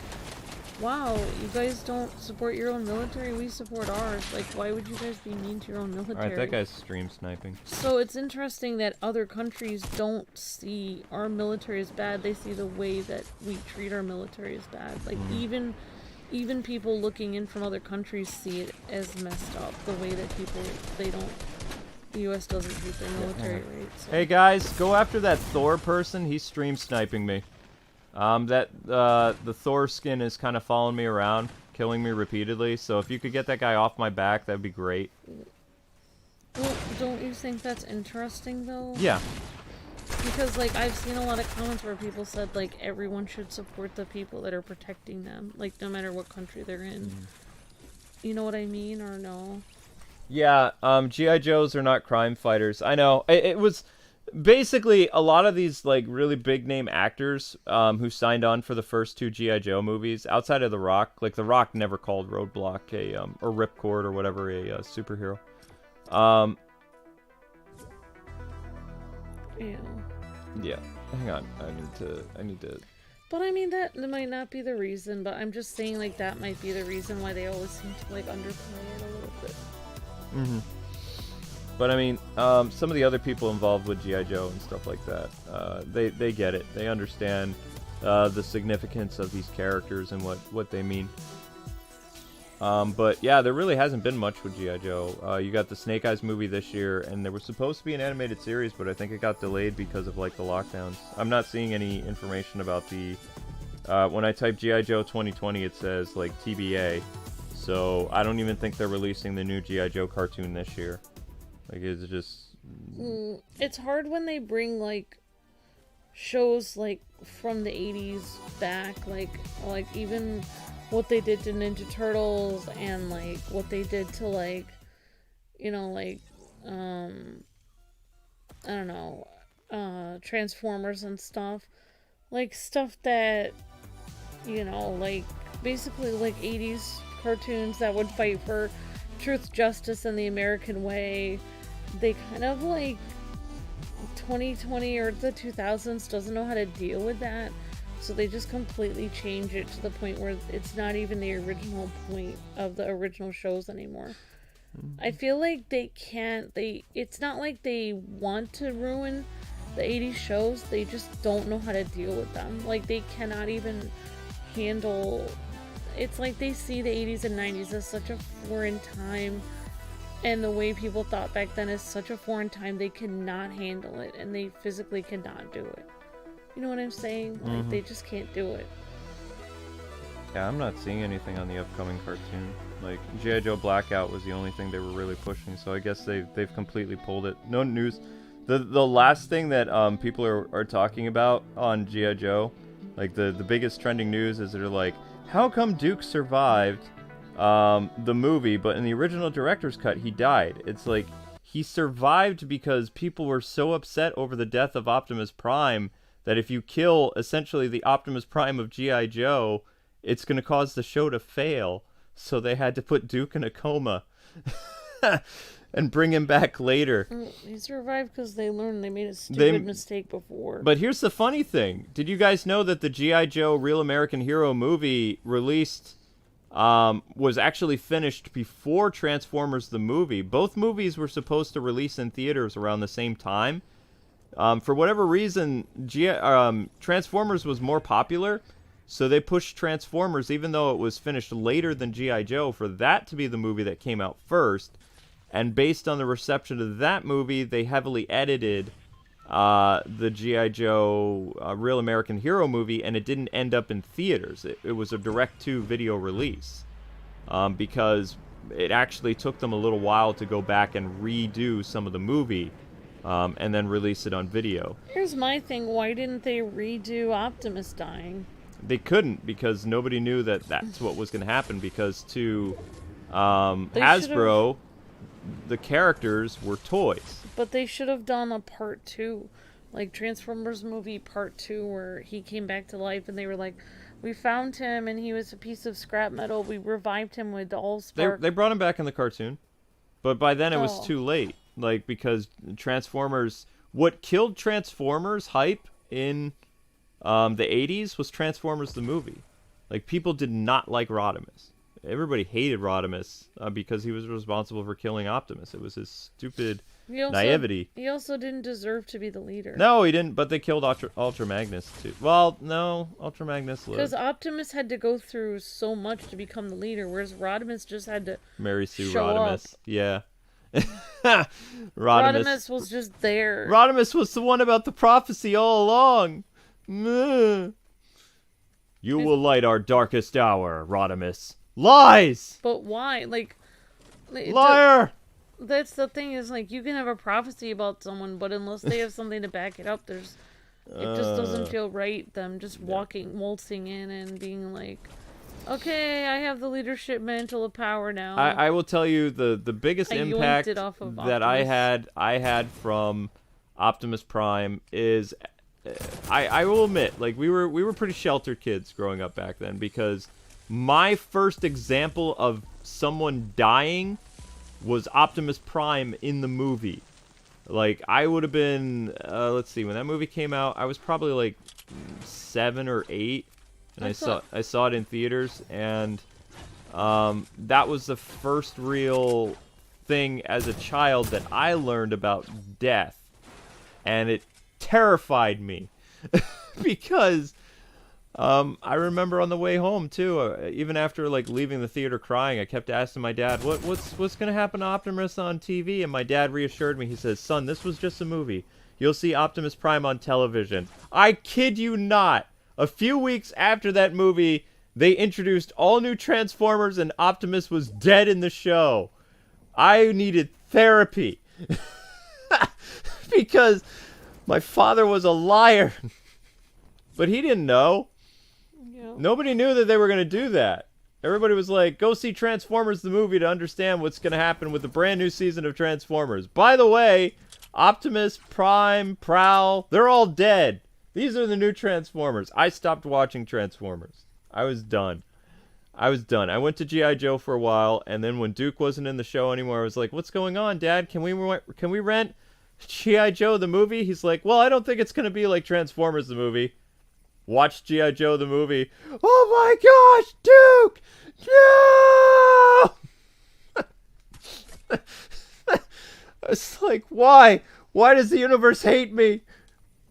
wow, you guys don't support your own military, we support ours. Like, why would you guys be mean to your own military? Alright, that guy's stream sniping. So it's interesting that other countries don't see our military as bad. They see the way that we treat our military as bad. Like, even people looking in from other countries see it as messed up. The way that the U.S. doesn't treat their military right. So. Hey guys, go after that Thor person. He's stream sniping me. The Thor skin is kind of following me around, killing me repeatedly. So if you could get that guy off my back, that'd be great. Well, don't you think that's interesting though? Yeah. Because, like, I've seen a lot of comments where people said, like, everyone should support the people that are protecting them, like, no matter what country they're in. You know what I mean, or no? Yeah, G.I. Joes are not crime fighters. I know. It was basically a lot of these, like, really big-name actors who signed on for the first 2 G.I. Joe movies, outside of The Rock. Like, The Rock never called Roadblock or Ripcord or whatever a superhero. Yeah. Hang on. I need to. But I mean, that might not be the reason, but I'm just saying, like, that might be the reason why they always seem to, like, underplay it a little bit. But I mean, some of the other people involved with G.I. Joe and stuff like that, they get it. They understand the significance of these characters and what they mean. But yeah, there really hasn't been much with G.I. Joe. You got the Snake Eyes movie this year, and there was supposed to be an animated series, but I think it got delayed because of, like, the lockdowns. I'm not seeing any information about the... when I type G.I. Joe 2020, it says, like, TBA. So I don't even think they're releasing the new G.I. Joe cartoon this year. Like, it's just... It's hard when they bring, like, shows, like, from the 80s back. Like even... what they did to Ninja Turtles and, like, what they did to, like, you know, like, I don't know, Transformers and stuff. Like, stuff that, you know, like, basically, like, 80s cartoons that would fight for truth, justice, and the American way. They kind of, like, 2020 or the 2000s doesn't know how to deal with that. So they just completely change it to the point where it's not even the original point of the original shows anymore. I feel like it's not like they want to ruin the 80s shows, they just don't know how to deal with them. Like, they cannot even handle, it's like they see the 80s and 90s as such a foreign time, and the way people thought back then is such a foreign time, they cannot handle it, and they physically cannot do it. You know what I'm saying? Like, they just can't do it. Yeah, I'm not seeing anything on the upcoming cartoon. Like, G.I. Joe Blackout was the only thing they were really pushing, so I guess they've completely pulled it. No news. The last thing that people are talking about on G.I. Joe, like, the biggest trending news is they're like, how come Duke survived the movie, but in the original director's cut, he died? It's like, he survived because people were so upset over the death of Optimus Prime that if you kill, essentially, the Optimus Prime of G.I. Joe, it's going to cause the show to fail. So they had to put Duke in a coma and bring him back later. He survived because they learned they made a stupid mistake before. But here's the funny thing. Did you guys know that the G.I. Joe Real American Hero movie released... was actually finished before Transformers the movie? Both movies were supposed to release in theaters around the same time. For whatever reason, Transformers was more popular, so they pushed Transformers, even though it was finished later than G.I. Joe, for that to be the movie that came out first. And based on the reception of that movie, they heavily edited the G.I. Joe Real American Hero movie, and it didn't end up in theaters. It was a direct-to-video release, because it actually took them a little while to go back and redo some of the movie. And then release it on video. Here's my thing. Why didn't they redo Optimus dying? They couldn't, because nobody knew that that's what was going to happen, because to Hasbro, the characters were toys. But they should have done a part 2. Like Transformers movie part 2, where he came back to life and they were like, we found him and he was a piece of scrap metal. We revived him with all spark. They brought him back in the cartoon. But by then it was too late. Like, because Transformers... What killed Transformers hype in the 80s was Transformers the movie. Like, people did not like Rodimus. Everybody hated Rodimus because he was responsible for killing Optimus. It was his stupid naivety. He also didn't deserve to be the leader. No, he didn't, but they killed Ultra Magnus, too. Well, no, Ultra Magnus lived. Because Optimus had to go through so much to become the leader, whereas Rodimus just had to Mary Sue show Rodimus. up. Yeah. Rodimus was just there. Rodimus was the one about the prophecy all along. You will light our darkest hour, Rodimus. Lies! But why? Like, liar! That's the thing, is like, you can have a prophecy about someone, but unless they have something to back it up, it just doesn't feel right, them just waltzing in and being like, okay, I have the leadership mantle of power now. I will tell you the biggest impact that I had from Optimus Prime is, I will admit, like, we were pretty sheltered kids growing up back then, because my first example of someone dying was Optimus Prime in the movie. Like, I would have been, let's see, when that movie came out, I was probably like 7 or 8, and I saw it in theaters, and that was the first real thing as a child that I learned about death, and it terrified me because I remember on the way home too, even after like leaving the theater crying, I kept asking my dad, what's gonna happen to Optimus on TV? And my dad reassured me. He says, son, this was just a movie. You'll see Optimus Prime on television. I kid you not. A few weeks after that movie, they introduced all new Transformers and Optimus was dead in the show. I needed therapy because my father was a liar. But he didn't know. Yeah. Nobody knew that they were going to do that. Everybody was like, go see Transformers the movie to understand what's going to happen with the brand new season of Transformers. By the way, Optimus, Prime, Prowl, they're all dead. These are the new Transformers. I stopped watching Transformers. I was done. I went to G.I. Joe for a while, and then when Duke wasn't in the show anymore, I was like, what's going on, Dad? Can we rent G.I. Joe the movie? He's like, well, I don't think it's going to be like Transformers the movie. Watch G.I. Joe the movie. Oh my gosh, Duke! No! It's like, why? Why does the universe hate me?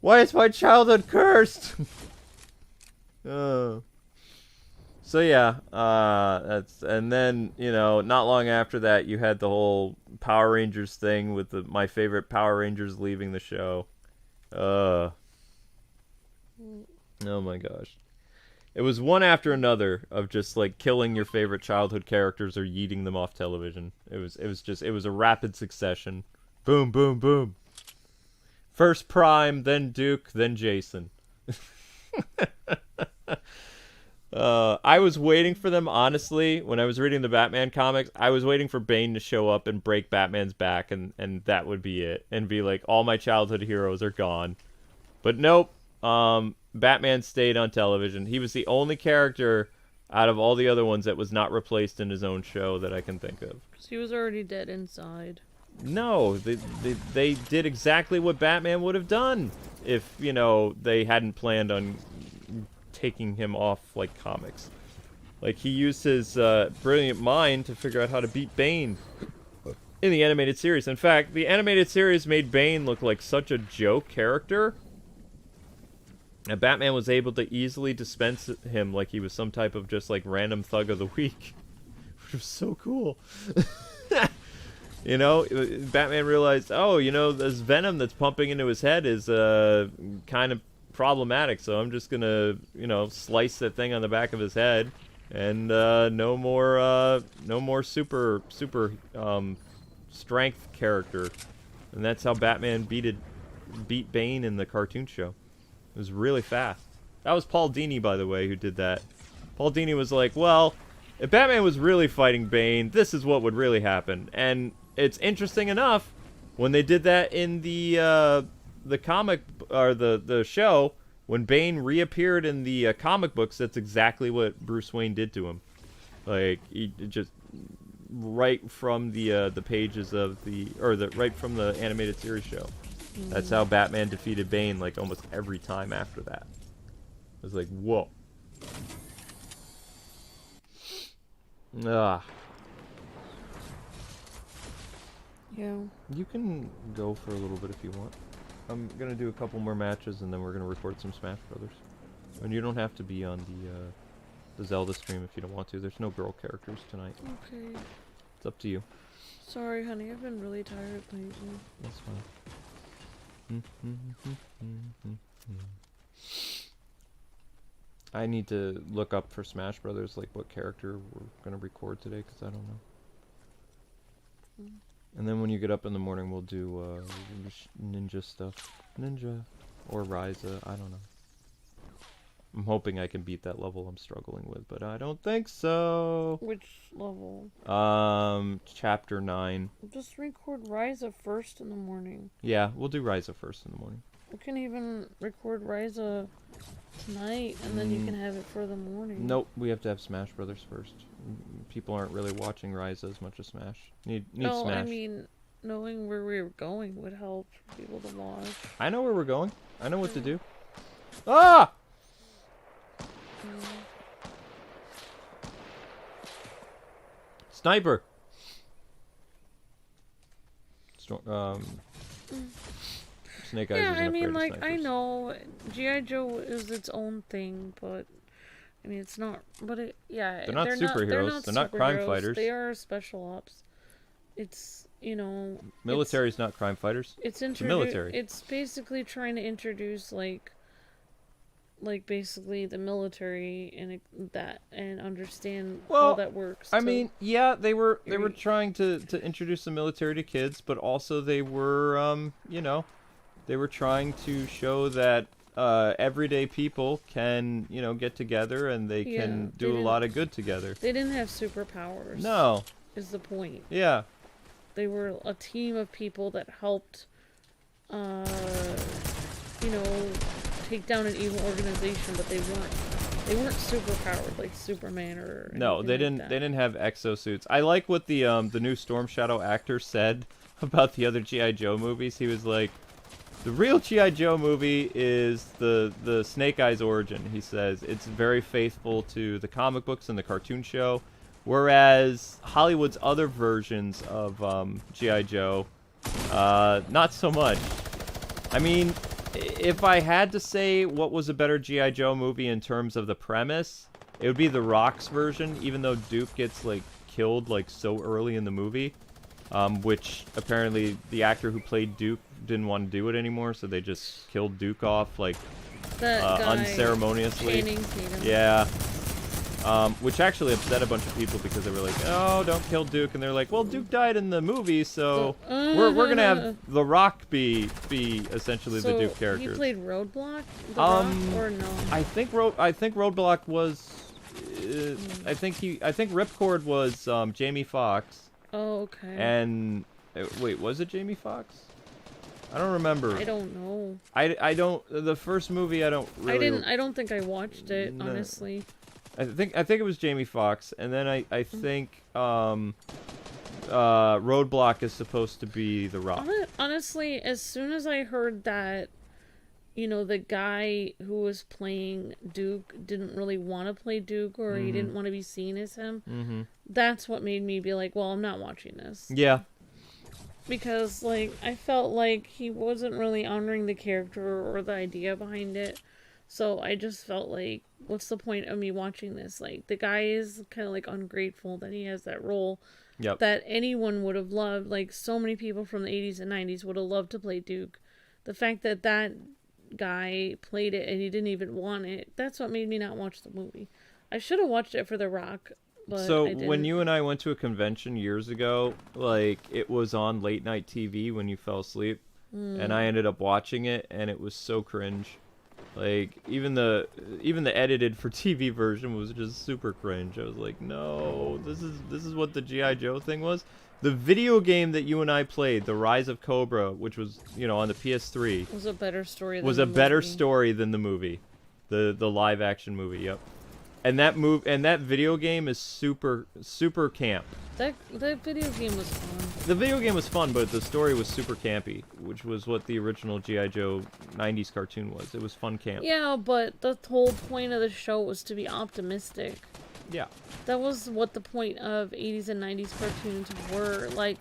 Why is my childhood cursed? So yeah, and then, you know, not long after that, you had the whole Power Rangers thing with my favorite Power Rangers leaving the show. Oh my gosh. It was one after another of just like killing your favorite childhood characters or yeeting them off television. It was a rapid succession. Boom, boom, boom. First Prime, then Duke, then Jason. I was waiting for them, honestly, when I was reading the Batman comics, I was waiting for Bane to show up and break Batman's back, and that would be it. And be like, all my childhood heroes are gone. But nope. Batman stayed on television. He was the only character out of all the other ones that was not replaced in his own show that I can think of. Because he was already dead inside. No, they did exactly what Batman would have done if, you know, they hadn't planned on taking him off like comics. Like, he used his brilliant mind to figure out how to beat Bane in the animated series. In fact, the animated series made Bane look like such a joke character. And Batman was able to easily dispense him like he was some type of just like random thug of the week. Which was so cool. You know, Batman realized, oh, you know, this venom that's pumping into his head is kind of problematic, so I'm just gonna, you know, slice that thing on the back of his head, and no more super strength character. And that's how Batman beat Bane in the cartoon show. It was really fast. That was Paul Dini, by the way, who did that. Paul Dini was like, well, if Batman was really fighting Bane, this is what would really happen. And it's interesting enough, when they did that in the comic, or the show, when Bane reappeared in the comic books, that's exactly what Bruce Wayne did to him. Like, he just right from the pages of right from the animated series show. That's how Batman defeated Bane, like, almost every time after that. It was like, whoa. Ugh. Yeah. You can go for a little bit if you want. I'm gonna do a couple more matches and then we're gonna record some Smash Brothers. And you don't have to be on the Zelda stream if you don't want to. There's no girl characters tonight. Okay. It's up to you. Sorry, honey. I've been really tired lately. That's fine. I need to look up for Smash Brothers, like what character we're gonna record today, because I don't know. And then when you get up in the morning, we'll do ninja stuff. Ninja. Or Ryza, I don't know. I'm hoping I can beat that level I'm struggling with, but I don't think so. Which level? Chapter 9. Just record Ryza first in the morning. Yeah, we'll do Ryza first in the morning. We can even record Ryza tonight, and then you can have it for the morning. Nope, we have to have Smash Brothers first. People aren't really watching Ryza as much as Smash. Need no, Smash. I mean, knowing where we were going would help people to watch. I know where we're going. I know what to do. Ah! Sniper! Snake Eyes Yeah, isn't I mean, afraid of like, I snipers. know G.I. Joe is its own thing, but I mean, it's not. But it, yeah, They're not superheroes. They're not crime superheroes. fighters. They are special ops. It's, you know, Military's not crime fighters. It's the military. It's basically trying to introduce like basically the military and and understand how that works. I mean, yeah, they were trying to introduce the military to kids, but also they were you know, they were trying to show that everyday people can, you know, get together and they can do a lot of good together. They didn't have superpowers. No. Is the point. Yeah. They were a team of people that helped you know, take down an evil organization, but they weren't superpowered like Superman or no, they didn't. They didn't have exosuits. I like what the new Storm Shadow actor said about the other G.I. Joe movies. He was like, the real G.I. Joe movie is the Snake Eyes origin. He says it's very faithful to the comic books and the cartoon show, whereas Hollywood's other versions of G.I. Joe, not so much. I mean, if I had to say what was a better G.I. Joe movie in terms of the premise, it would be The Rock's version, even though Duke gets, like, killed, like, so early in the movie. Which, apparently, the actor who played Duke didn't want to do it anymore, so they just killed Duke off, like, unceremoniously. Channing Tatum. Yeah. Which actually upset a bunch of people because they were like, "Oh, don't kill Duke," and they're like, "Well, Duke died in the movie, so we're gonna have The Rock be essentially the Duke character." He played Roadblock, The Rock, or no? I think Roadblock was. I think Ripcord was Jamie Foxx. Oh, okay. And wait, was it Jamie Foxx? I don't remember. I don't know. I don't. The first movie, I don't really. I don't think I watched it, honestly. I think it was Jamie Foxx, and then I think Roadblock is supposed to be The Rock. Honestly, as soon as I heard that, you know, the guy who was playing Duke didn't really want to play Duke, or he didn't want to be seen as him, that's what made me be like, well, I'm not watching this. Yeah. Because, like, I felt like he wasn't really honoring the character or the idea behind it. So I just felt like, what's the point of me watching this? Like, the guy is kind of, like, ungrateful that he has that role that anyone would have loved. Like, so many people from the 80s and 90s would have loved to play Duke. The fact that that guy played it and he didn't even want it, that's what made me not watch the movie. I should have watched it for The Rock, but so I didn't. When you and I went to a convention years ago, like, it was on late night TV when you fell asleep, and I ended up watching it, and it was so cringe. Like, even the edited for TV version was just super cringe. I was like, no, this is what the G.I. Joe thing was. The video game that you and I played, the Rise of Cobra, which was, you know, on the PS3, was a better story than was the a better movie. story than the movie, the live action movie. Yep. And that video game is super camp. That video game was fun. The video game was fun, but the story was super campy, which was what the original G.I. Joe 90s cartoon was. It was fun camp. Yeah, but the whole point of the show was to be optimistic. Yeah. That was what the point of 80s and 90s cartoons were. Like,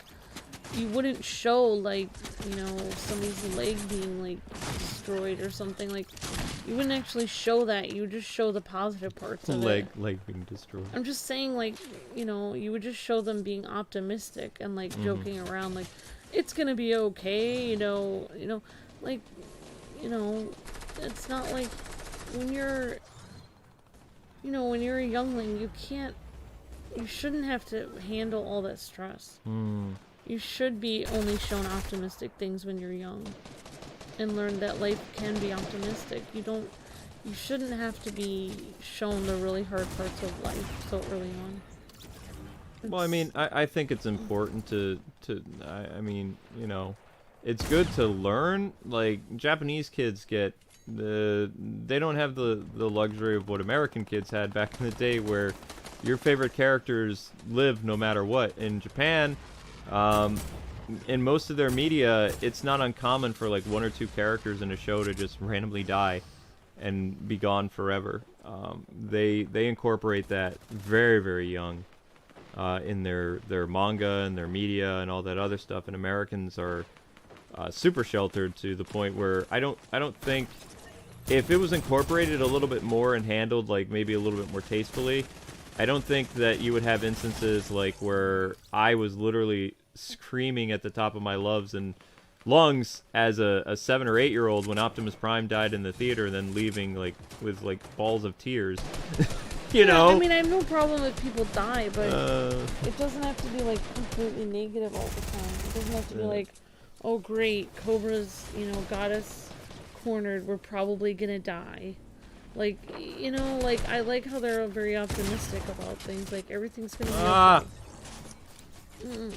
you wouldn't show, like, you know, somebody's leg being, like, destroyed or something. Like, you wouldn't actually show that. You would just show the positive parts of it. Leg being destroyed. I'm just saying, like, you know, you would just show them being optimistic and, like, joking around. Like, it's gonna be okay, you know, like, you know, it's not like when you're, you know, when you're a youngling, you shouldn't have to handle all that stress. You should be only shown optimistic things when you're young and learn that life can be optimistic. You shouldn't have to be shown the really hard parts of life so early on. Well, I mean, I think it's important to I mean, you know, it's good to learn. Like, Japanese kids they don't have the luxury of what American kids had back in the day, where your favorite characters live no matter what. In Japan, in most of their media, it's not uncommon for like 1 or 2 characters in a show to just randomly die and be gone forever. They incorporate that very, very young in their manga and their media and all that other stuff. And Americans are super sheltered to the point where I don't think, if it was incorporated a little bit more and handled like maybe a little bit more tastefully, I don't think that you would have instances like where I was literally screaming at the top of my lungs as a 7 or 8 year old when Optimus Prime died in the theater, and then leaving like with like balls of tears. You know? I mean, I have no problem if people die, but it doesn't have to be like completely negative all the time. It doesn't have to be like, oh great, Cobra's, you know, got us cornered, we're probably gonna die. Like, you know, like, I like how they're very optimistic about things. Like, everything's gonna be okay.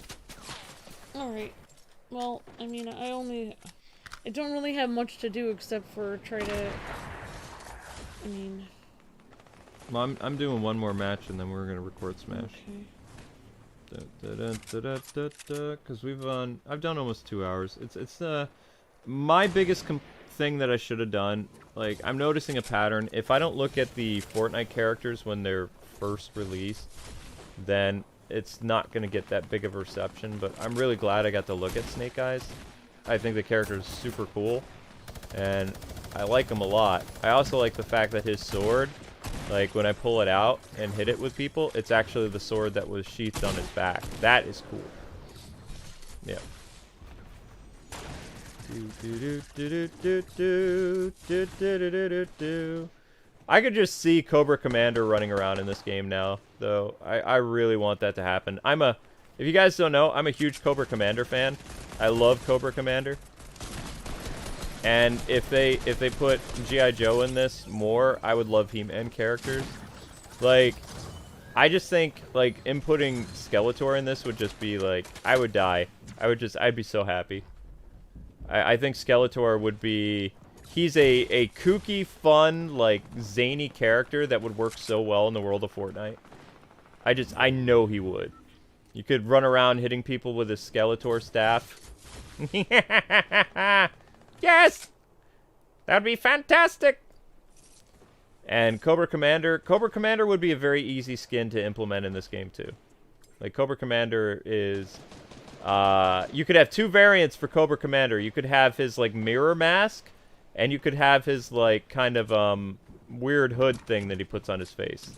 Alright. Well, I mean, I don't really have much to do except for try to, I mean... Well, I'm doing one more match and then we're gonna record Smash. Okay. Because I've done almost 2 hours. It's my biggest thing that I should have done. Like, I'm noticing a pattern. If I don't look at the Fortnite characters when they're first released, then it's not gonna get that big of a reception. But I'm really glad I got to look at Snake Eyes. I think the character is super cool, and I like him a lot. I also like the fact that his sword, like when I pull it out and hit it with people, it's actually the sword that was sheathed on his back. That is cool. Yeah. I could just see Cobra Commander running around in this game now, though. I really want that to happen. If you guys don't know, I'm a huge Cobra Commander fan. I love Cobra Commander. And if they put G.I. Joe in this more, I would love He-Man characters. Like, I just think, like, inputting Skeletor in this would just be, like, I would die. I'd be so happy. I think Skeletor would be... He's a kooky, fun, like, zany character that would work so well in the world of Fortnite. I know he would. You could run around hitting people with a Skeletor staff. Yes! That would be fantastic! And Cobra Commander would be a very easy skin to implement in this game, too. Like, Cobra Commander is... you could have 2 variants for Cobra Commander. You could have his, like, mirror mask, and you could have his, like, kind of, weird hood thing that he puts on his face.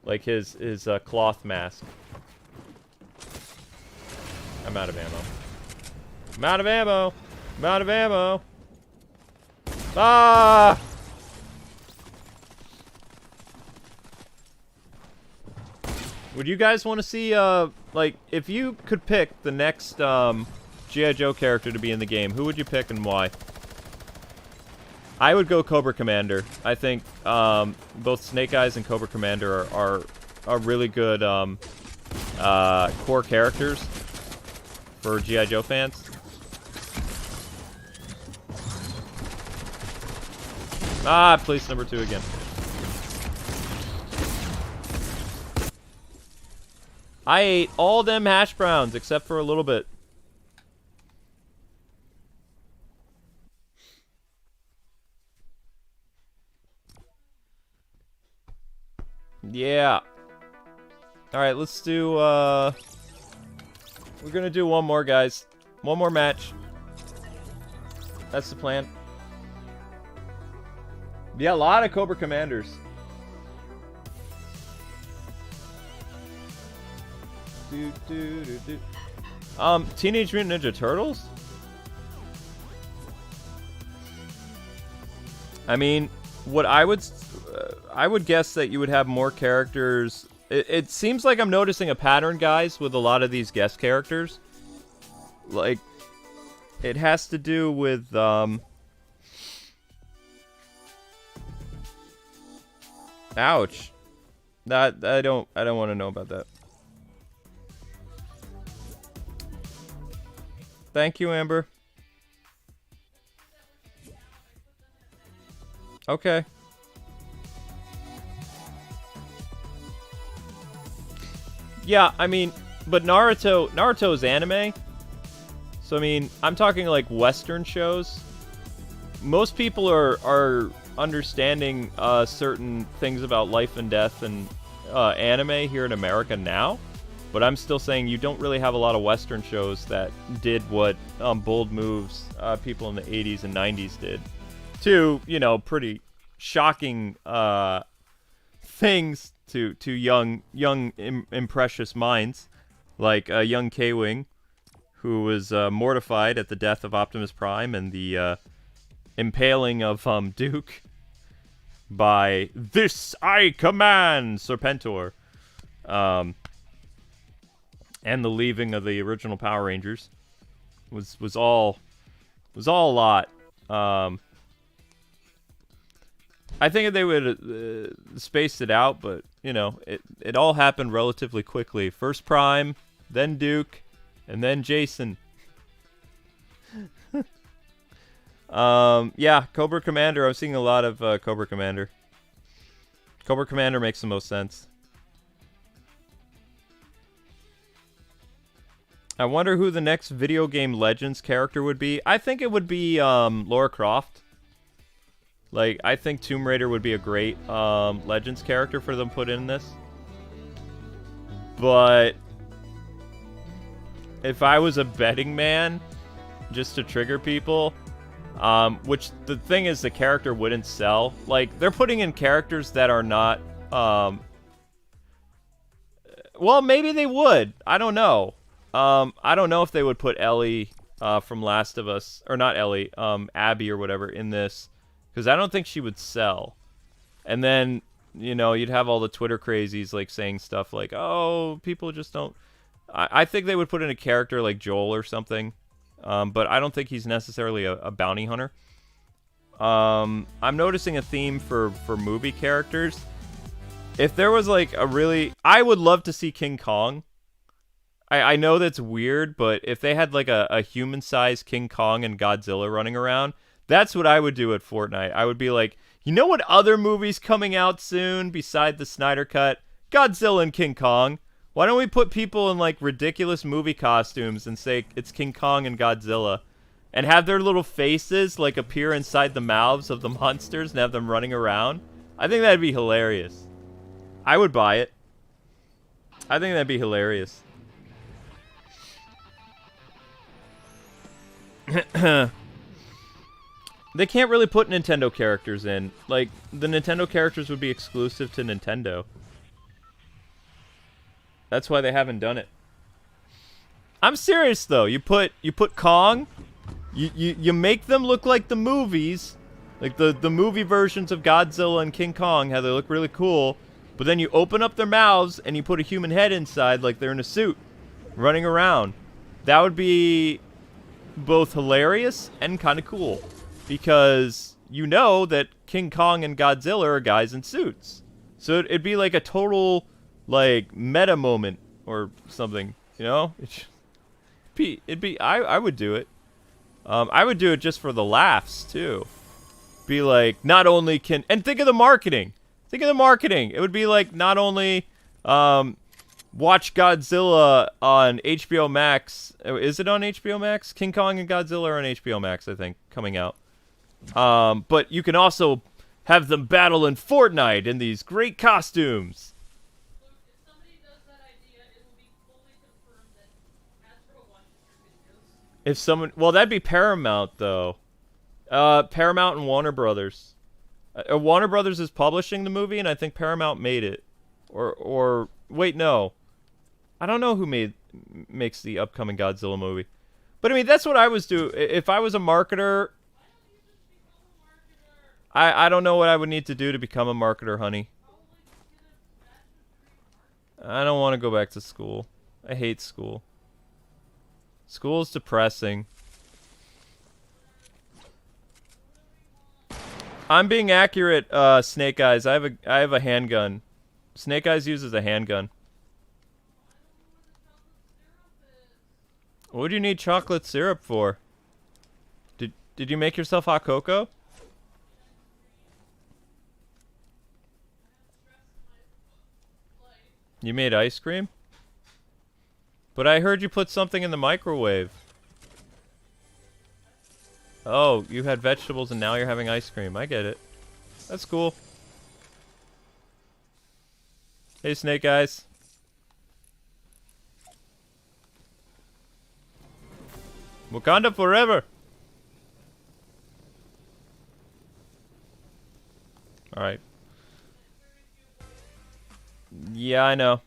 Like, his cloth mask. I'm out of ammo. I'm out of ammo! I'm out of ammo! Ah! Would you guys want to see, like, if you could pick the next, G.I. Joe character to be in the game, who would you pick and why? I would go Cobra Commander. I think, both Snake Eyes and Cobra Commander are really good, core characters for G.I. Joe fans. Ah, place number 2 again. I ate all them hash browns except for a little bit. Yeah. Alright, let's do, we're gonna do one more, guys. One more match. That's the plan. Yeah, a lot of Cobra Commanders. Teenage Mutant Ninja Turtles? I mean, what I would guess that you would have more characters. It seems like I'm noticing a pattern, guys, with a lot of these guest characters. Like, it has to do with, ouch. That, I don't want to know about that. Thank you, Amber. Okay. Yeah, I mean, but Naruto is anime. So I mean, I'm talking like Western shows. Most people are understanding certain things about life and death and anime here in America now. But I'm still saying you don't really have a lot of Western shows that did what bold moves people in the 80s and 90s did. To, you know, pretty shocking things to young imprecious minds, like young K-Wing, who was mortified at the death of Optimus Prime and the impaling of Duke by "This I command" Serpentor, and the leaving of the original Power Rangers was all a lot. I think if they would spaced it out, but you know, it all happened relatively quickly. First Prime, then Duke, and then Jason. Yeah, Cobra Commander. I'm seeing a lot of Cobra Commander. Cobra Commander makes the most sense. I wonder who the next video game Legends character would be. I think it would be Lara Croft. Like, I think Tomb Raider would be a great Legends character for them to put in this. But if I was a betting man, just to trigger people, which the thing is the character wouldn't sell. Like, they're putting in characters that are not... well, maybe they would. I don't know. I don't know if they would put Ellie from Last of Us, or not Ellie, Abby or whatever in this. Because I don't think she would sell. And then, you know, you'd have all the Twitter crazies, like, saying stuff like, oh, people just don't... I think they would put in a character like Joel or something. But I don't think he's necessarily a bounty hunter. I'm noticing a theme for movie characters. If there was, like, a really... I would love to see King Kong. I know that's weird, but if they had, like, a human-sized King Kong and Godzilla running around... That's what I would do at Fortnite. I would be like, you know what other movie's coming out soon beside the Snyder Cut? Godzilla and King Kong. Why don't we put people in, like, ridiculous movie costumes and say it's King Kong and Godzilla? And have their little faces, like, appear inside the mouths of the monsters and have them running around? I think that'd be hilarious. I would buy it. I think that'd be hilarious. They can't really put Nintendo characters in. Like, the Nintendo characters would be exclusive to Nintendo. That's why they haven't done it. I'm serious though. You put Kong, you make them look like the movies, like the movie versions of Godzilla and King Kong, how they look really cool. But then you open up their mouths and you put a human head inside, like they're in a suit, running around. That would be both hilarious and kind of cool. Because you know that King Kong and Godzilla are guys in suits. So it'd be like a total, like, meta moment or something, you know? I would do it. I would do it just for the laughs, too. Be like, not only can... And think of the marketing. Think of the marketing. It would be like, not only watch Godzilla on HBO Max. Is it on HBO Max? King Kong and Godzilla are on HBO Max, I think, coming out. But you can also have them battle in Fortnite in these great costumes. Luke, if somebody does that If someone, well, that'd be Paramount though. Paramount and Warner Brothers. Warner Brothers is publishing the movie, and I think Paramount made it. Or wait, no. I don't know who makes the upcoming Godzilla movie. But I mean, that's what I was doing. If I was a marketer, I don't know what I would need to do to become a marketer, honey. I don't want to go back to school. I hate school. School's depressing. I'm being accurate, Snake Eyes. I have a handgun. Snake Eyes uses a handgun. What do you need chocolate syrup for? Did you make yourself hot cocoa? You made ice cream? But I heard you put something in the microwave. Oh, you had vegetables and now you're having ice cream. I get it. That's cool. Hey, Snake Eyes. Wakanda forever! Alright. Yeah, I know.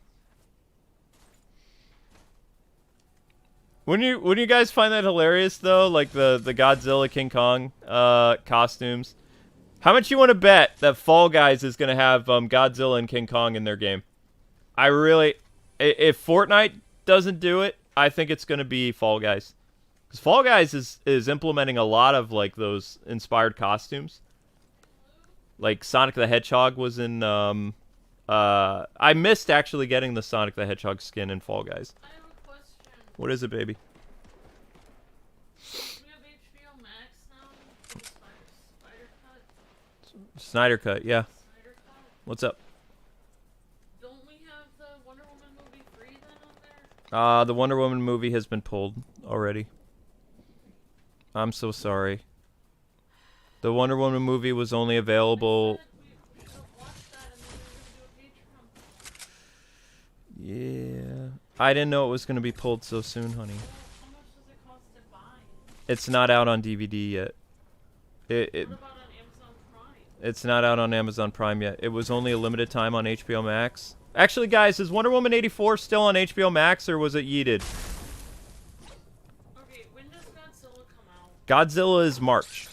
Wouldn't you guys find that hilarious though? Like the Godzilla King Kong costumes. How much you want to bet that Fall Guys is gonna have Godzilla and King Kong in their game? I really, if Fortnite doesn't do it, I think it's gonna be Fall Guys. Because Fall Guys is implementing a lot of like those inspired costumes. Like Sonic the Hedgehog was in I missed actually getting the Sonic the Hedgehog skin in Fall Guys. I have a question. What is it, baby? We have HBO Max now for Snyder Cut. Snyder Cut, yeah. Snyder Cut. What's up? Don't we have the Wonder Woman movie free then on there? The Wonder Woman movie has been pulled already. I'm so sorry. The Wonder Woman movie was only available. Yeah. I didn't know it was going to be pulled so soon, honey. How much does it cost to buy? It's not out on DVD yet. What about on Amazon Prime? It's not out on Amazon Prime yet. It was only a limited time on HBO Max. Actually, guys, is Wonder Woman 84 still on HBO Max, or was it yeeted? Okay, when does Godzilla come out? Godzilla is March.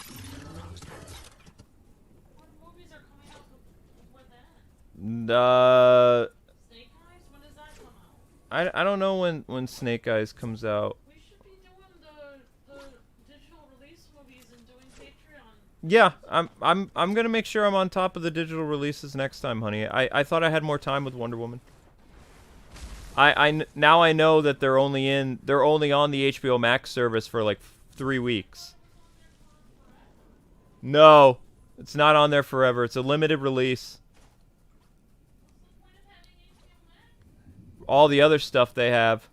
What movies are coming out before that? Snake Eyes? When does that come out? I don't know when Snake Eyes comes out. We should be doing the digital release movies and doing Patreon. Yeah, I'm gonna make sure I'm on top of the digital releases next time, honey. I thought I had more time with Wonder Woman. Now I know that they're only on the HBO Max service for like 3 weeks. No, it's not on there forever. It's a limited release. All the other stuff they have.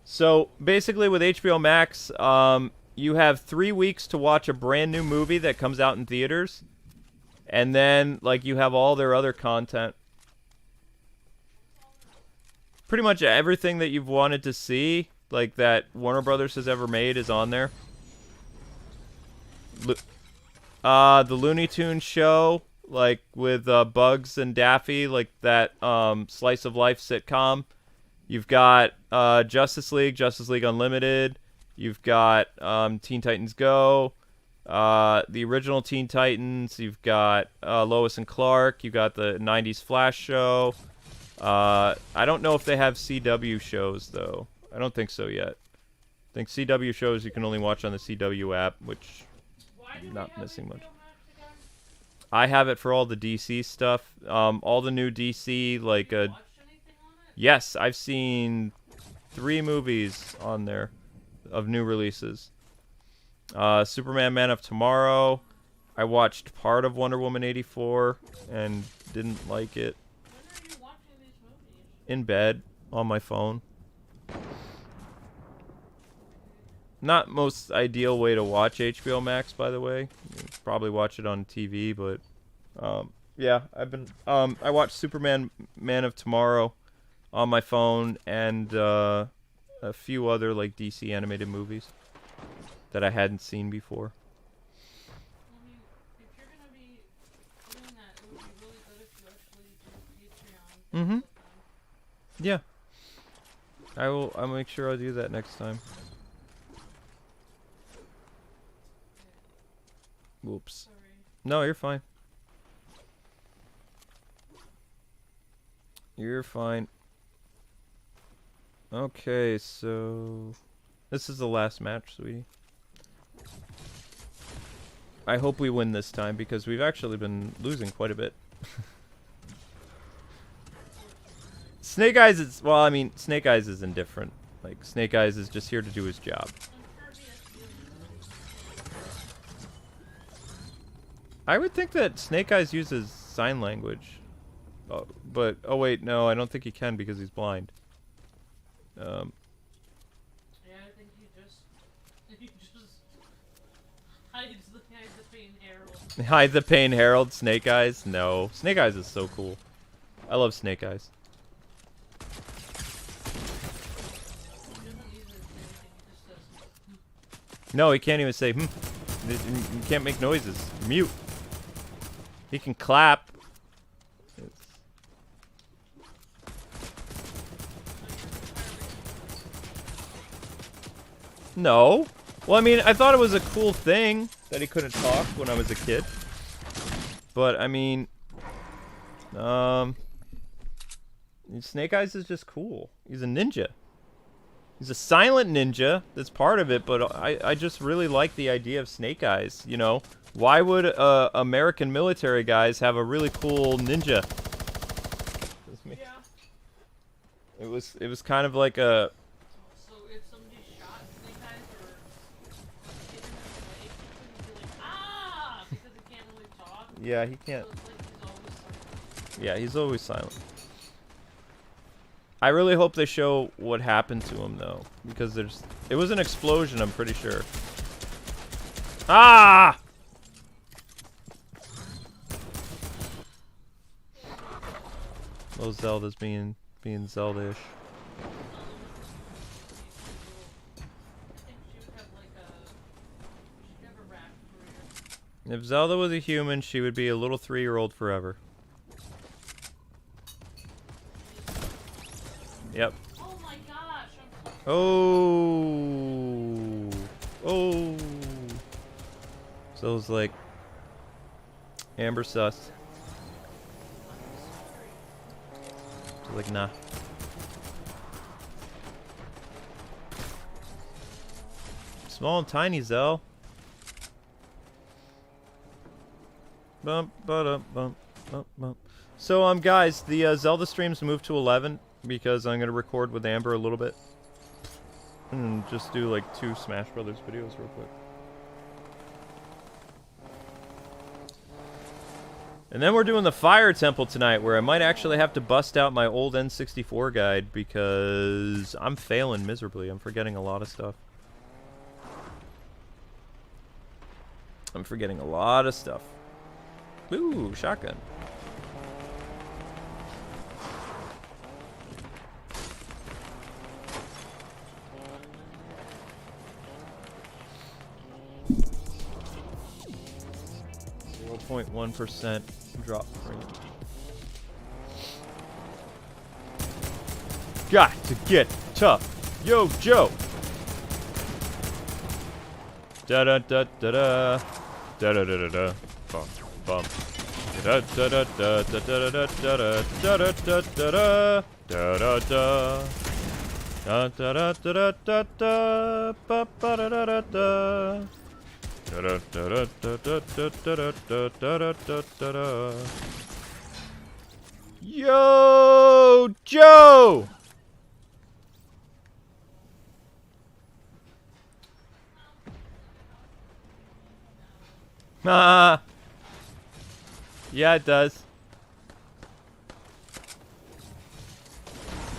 So basically with HBO Max, you have 3 weeks to watch a brand new movie that comes out in theaters. And then like you have all their other content. Pretty much everything that you've wanted to see, like that Warner Brothers has ever made, is on there. The Looney Tunes show, like with Bugs and Daffy, like that slice of life sitcom. You've got Justice League Unlimited. You've got Teen Titans Go, the original Teen Titans. You've got Lois and Clark. You've got the 90s Flash show. I don't know if they have CW shows, though. I don't think so yet. I think CW shows you can only watch on the CW app, which I'm not missing much. I have it for all the DC stuff. All the new DC, like... yes, I've seen 3 movies on there of new releases. Superman Man of Tomorrow. I watched part of Wonder Woman 84 and didn't like it. When are you watching these movies? In bed, on my phone. Not most ideal way to watch HBO Max, by the way. You can probably watch it on TV, but yeah, I watched Superman Man of Tomorrow on my phone, and a few other like DC animated movies that I hadn't seen before. I mean, if you're gonna be doing that, it would be really good if you actually do Patreon. Mm-hmm. Yeah. I'll make sure I'll do that next time. Whoops. Sorry. No, you're fine. You're fine. Okay, so this is the last match, sweetie. I hope we win this time because we've actually been losing quite a bit. Snake Eyes is, well, I mean, Snake Eyes is indifferent. Like, Snake Eyes is just here to do his job. I would think that Snake Eyes uses sign language. Oh, but, oh wait, no, I don't think he can because he's blind. Yeah, I think he just hides the Pain Herald. Hide the Pain Herald, Snake Eyes? No. Snake Eyes is so cool. I love Snake Eyes. No, he can't even say, hmm. You can't make noises. Mute. He can clap. No. Well, I mean, I thought it was a cool thing that he couldn't talk when I was a kid. But, I mean... Snake Eyes is just cool. He's a ninja. He's a silent ninja. That's part of it, but I just really like the idea of Snake Eyes, you know? Why would American military guys have a really cool ninja? Yeah. It was kind of like a... So if somebody shot Snake Eyes or hit him in the leg, he'd be like, ah! Because he can't really talk. Yeah, he can't... So it's like he's always silent. Yeah, he's always silent. I really hope they show what happened to him, though. Because it was an explosion, I'm pretty sure. Ah! Those Zelda's being Zelda-ish. If Zelda was a human, she would be a little 3-year-old forever. Yep. Oh my gosh! Oh. Oh. So it was like Amber sus. So like nah. Small and tiny, Zell. Bump, bump, bump, bump, bump. So guys, the Zelda streams moved to 11 because I'm gonna record with Amber a little bit and just do like 2 Smash Brothers videos real quick. And then we're doing the Fire Temple tonight, where I might actually have to bust out my old N64 guide because I'm failing miserably. I'm forgetting a lot of stuff. I'm forgetting a lot of stuff. Ooh, shotgun. .1% drop premium. Got to get tough. Yo, Joe. Da da da da da da da da da da. Bum bum. Da da da da da da da da da da da da da da da. Da da da da da da ba ba da da da da. Da da da da da da da da da da da da. Yo, Joe. Ah. Yeah, it does.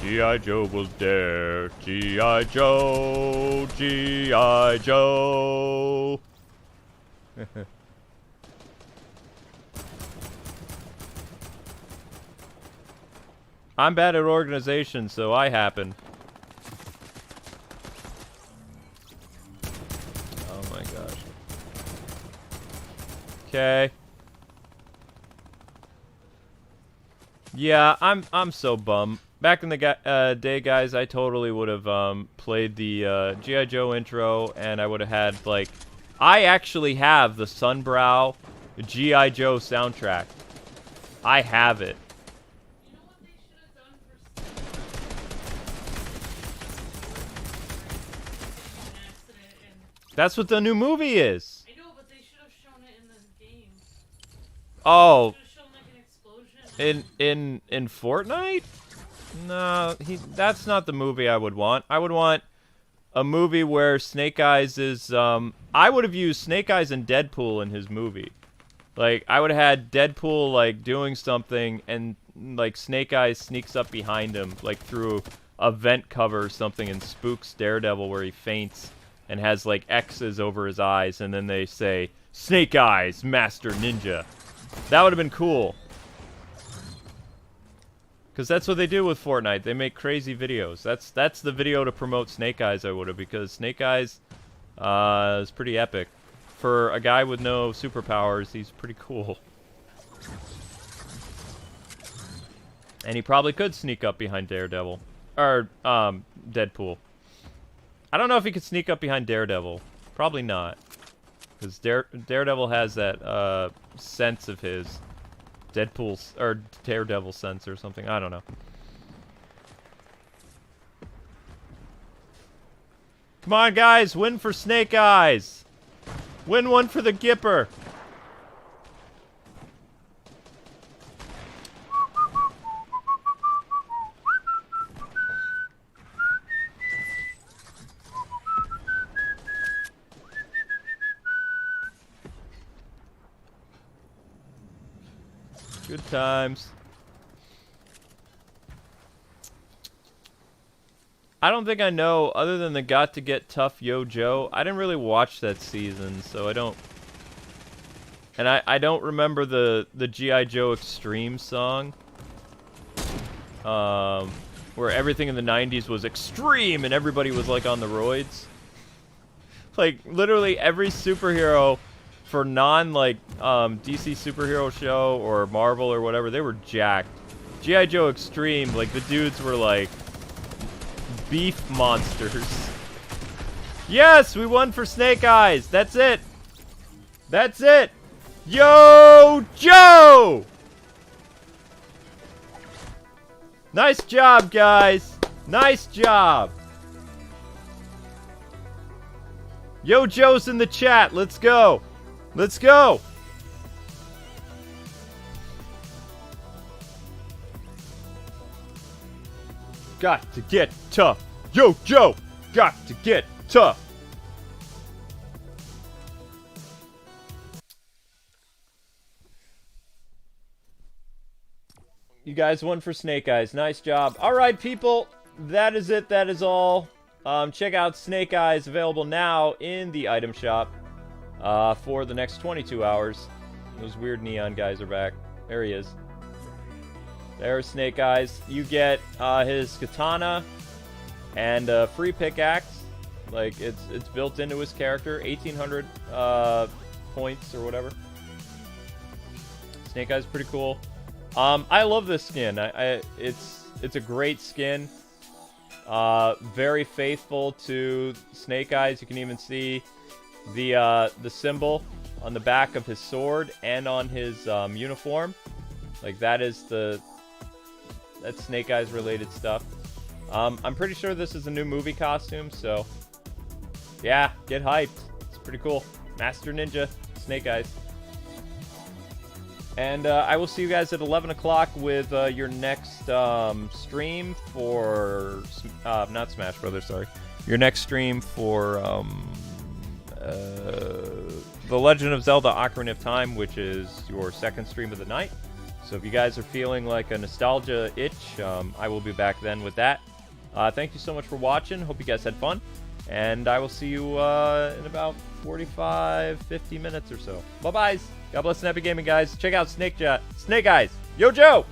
G.I. Joe was there. G.I. Joe. G.I. Joe. I'm bad at organization, so I happen. Okay. Yeah, I'm so bummed. Back in the day, guys, I totally would have played the G.I. Joe intro, and I would have had, like... I actually have the Sunbrow G.I. Joe soundtrack. I have it. You know what they should have done for an accident and... That's what the new movie is. I know, but they should have shown it in the game. Oh, Should have shown like an explosion. in Fortnite? No, that's not the movie I would want. I would want a movie where Snake Eyes is, I would have used Snake Eyes and Deadpool in his movie. Like, I would have had Deadpool, like, doing something, and, like, Snake Eyes sneaks up behind him, like, through a vent cover or something, and spooks Daredevil where he faints, and has, like, X's over his eyes, and then they say, Snake Eyes, Master Ninja. That would have been cool. Because that's what they do with Fortnite. They make crazy videos. That's the video to promote Snake Eyes, I would have, because Snake Eyes is pretty epic. For a guy with no superpowers, he's pretty cool. And he probably could sneak up behind Daredevil. Or, Deadpool. I don't know if he could sneak up behind Daredevil. Probably not. Because Daredevil has that, sense of his. Deadpool's, or Daredevil sense or something. I don't know. Come on, guys. Win for Snake Eyes. Win one for the Gipper. Good times. I don't think I know, other than the Got to Get Tough Yo Joe. I didn't really watch that season, so I don't... And I don't remember the G.I. Joe Extreme song. Where everything in the 90s was extreme and everybody was, like, on the roids. Like, literally every superhero... For non, DC superhero show or Marvel or whatever, they were jacked. G.I. Joe Extreme, like, the dudes were, like, beef monsters. Yes, we won for Snake Eyes. That's it. That's it. Yo, Joe! Nice job, guys. Nice job. Yo, Joe's in the chat. Let's go. Let's go! Got to get tough. Yo, Joe! Got to get tough. You guys won for Snake Eyes. Nice job. Alright, people. That is it. That is all. Check out Snake Eyes, available now in the item shop. For the next 22 hours. Those weird neon guys are back. There he is. There's Snake Eyes. You get his katana and a free pickaxe. Like, it's built into his character. 1,800 points or whatever. Snake Eyes pretty cool. I love this skin. It's a great skin. Very faithful to Snake Eyes. You can even see the symbol on the back of his sword and on his uniform. Like, that's Snake Eyes related stuff. I'm pretty sure this is a new movie costume, so yeah, get hyped. It's pretty cool. Master Ninja, Snake Eyes. And I will see you guys at 11 o'clock with your next stream for not Smash Brothers, sorry. Your next stream for The Legend of Zelda Ocarina of Time, which is your second stream of the night. So if you guys are feeling like a nostalgia itch, I will be back then with that. Thank you so much for watching. Hope you guys had fun. And I will see you in about 45, 50 minutes or so. Bye-bye. God bless and happy gaming, guys. Check out Snake Eyes. Yo, Joe!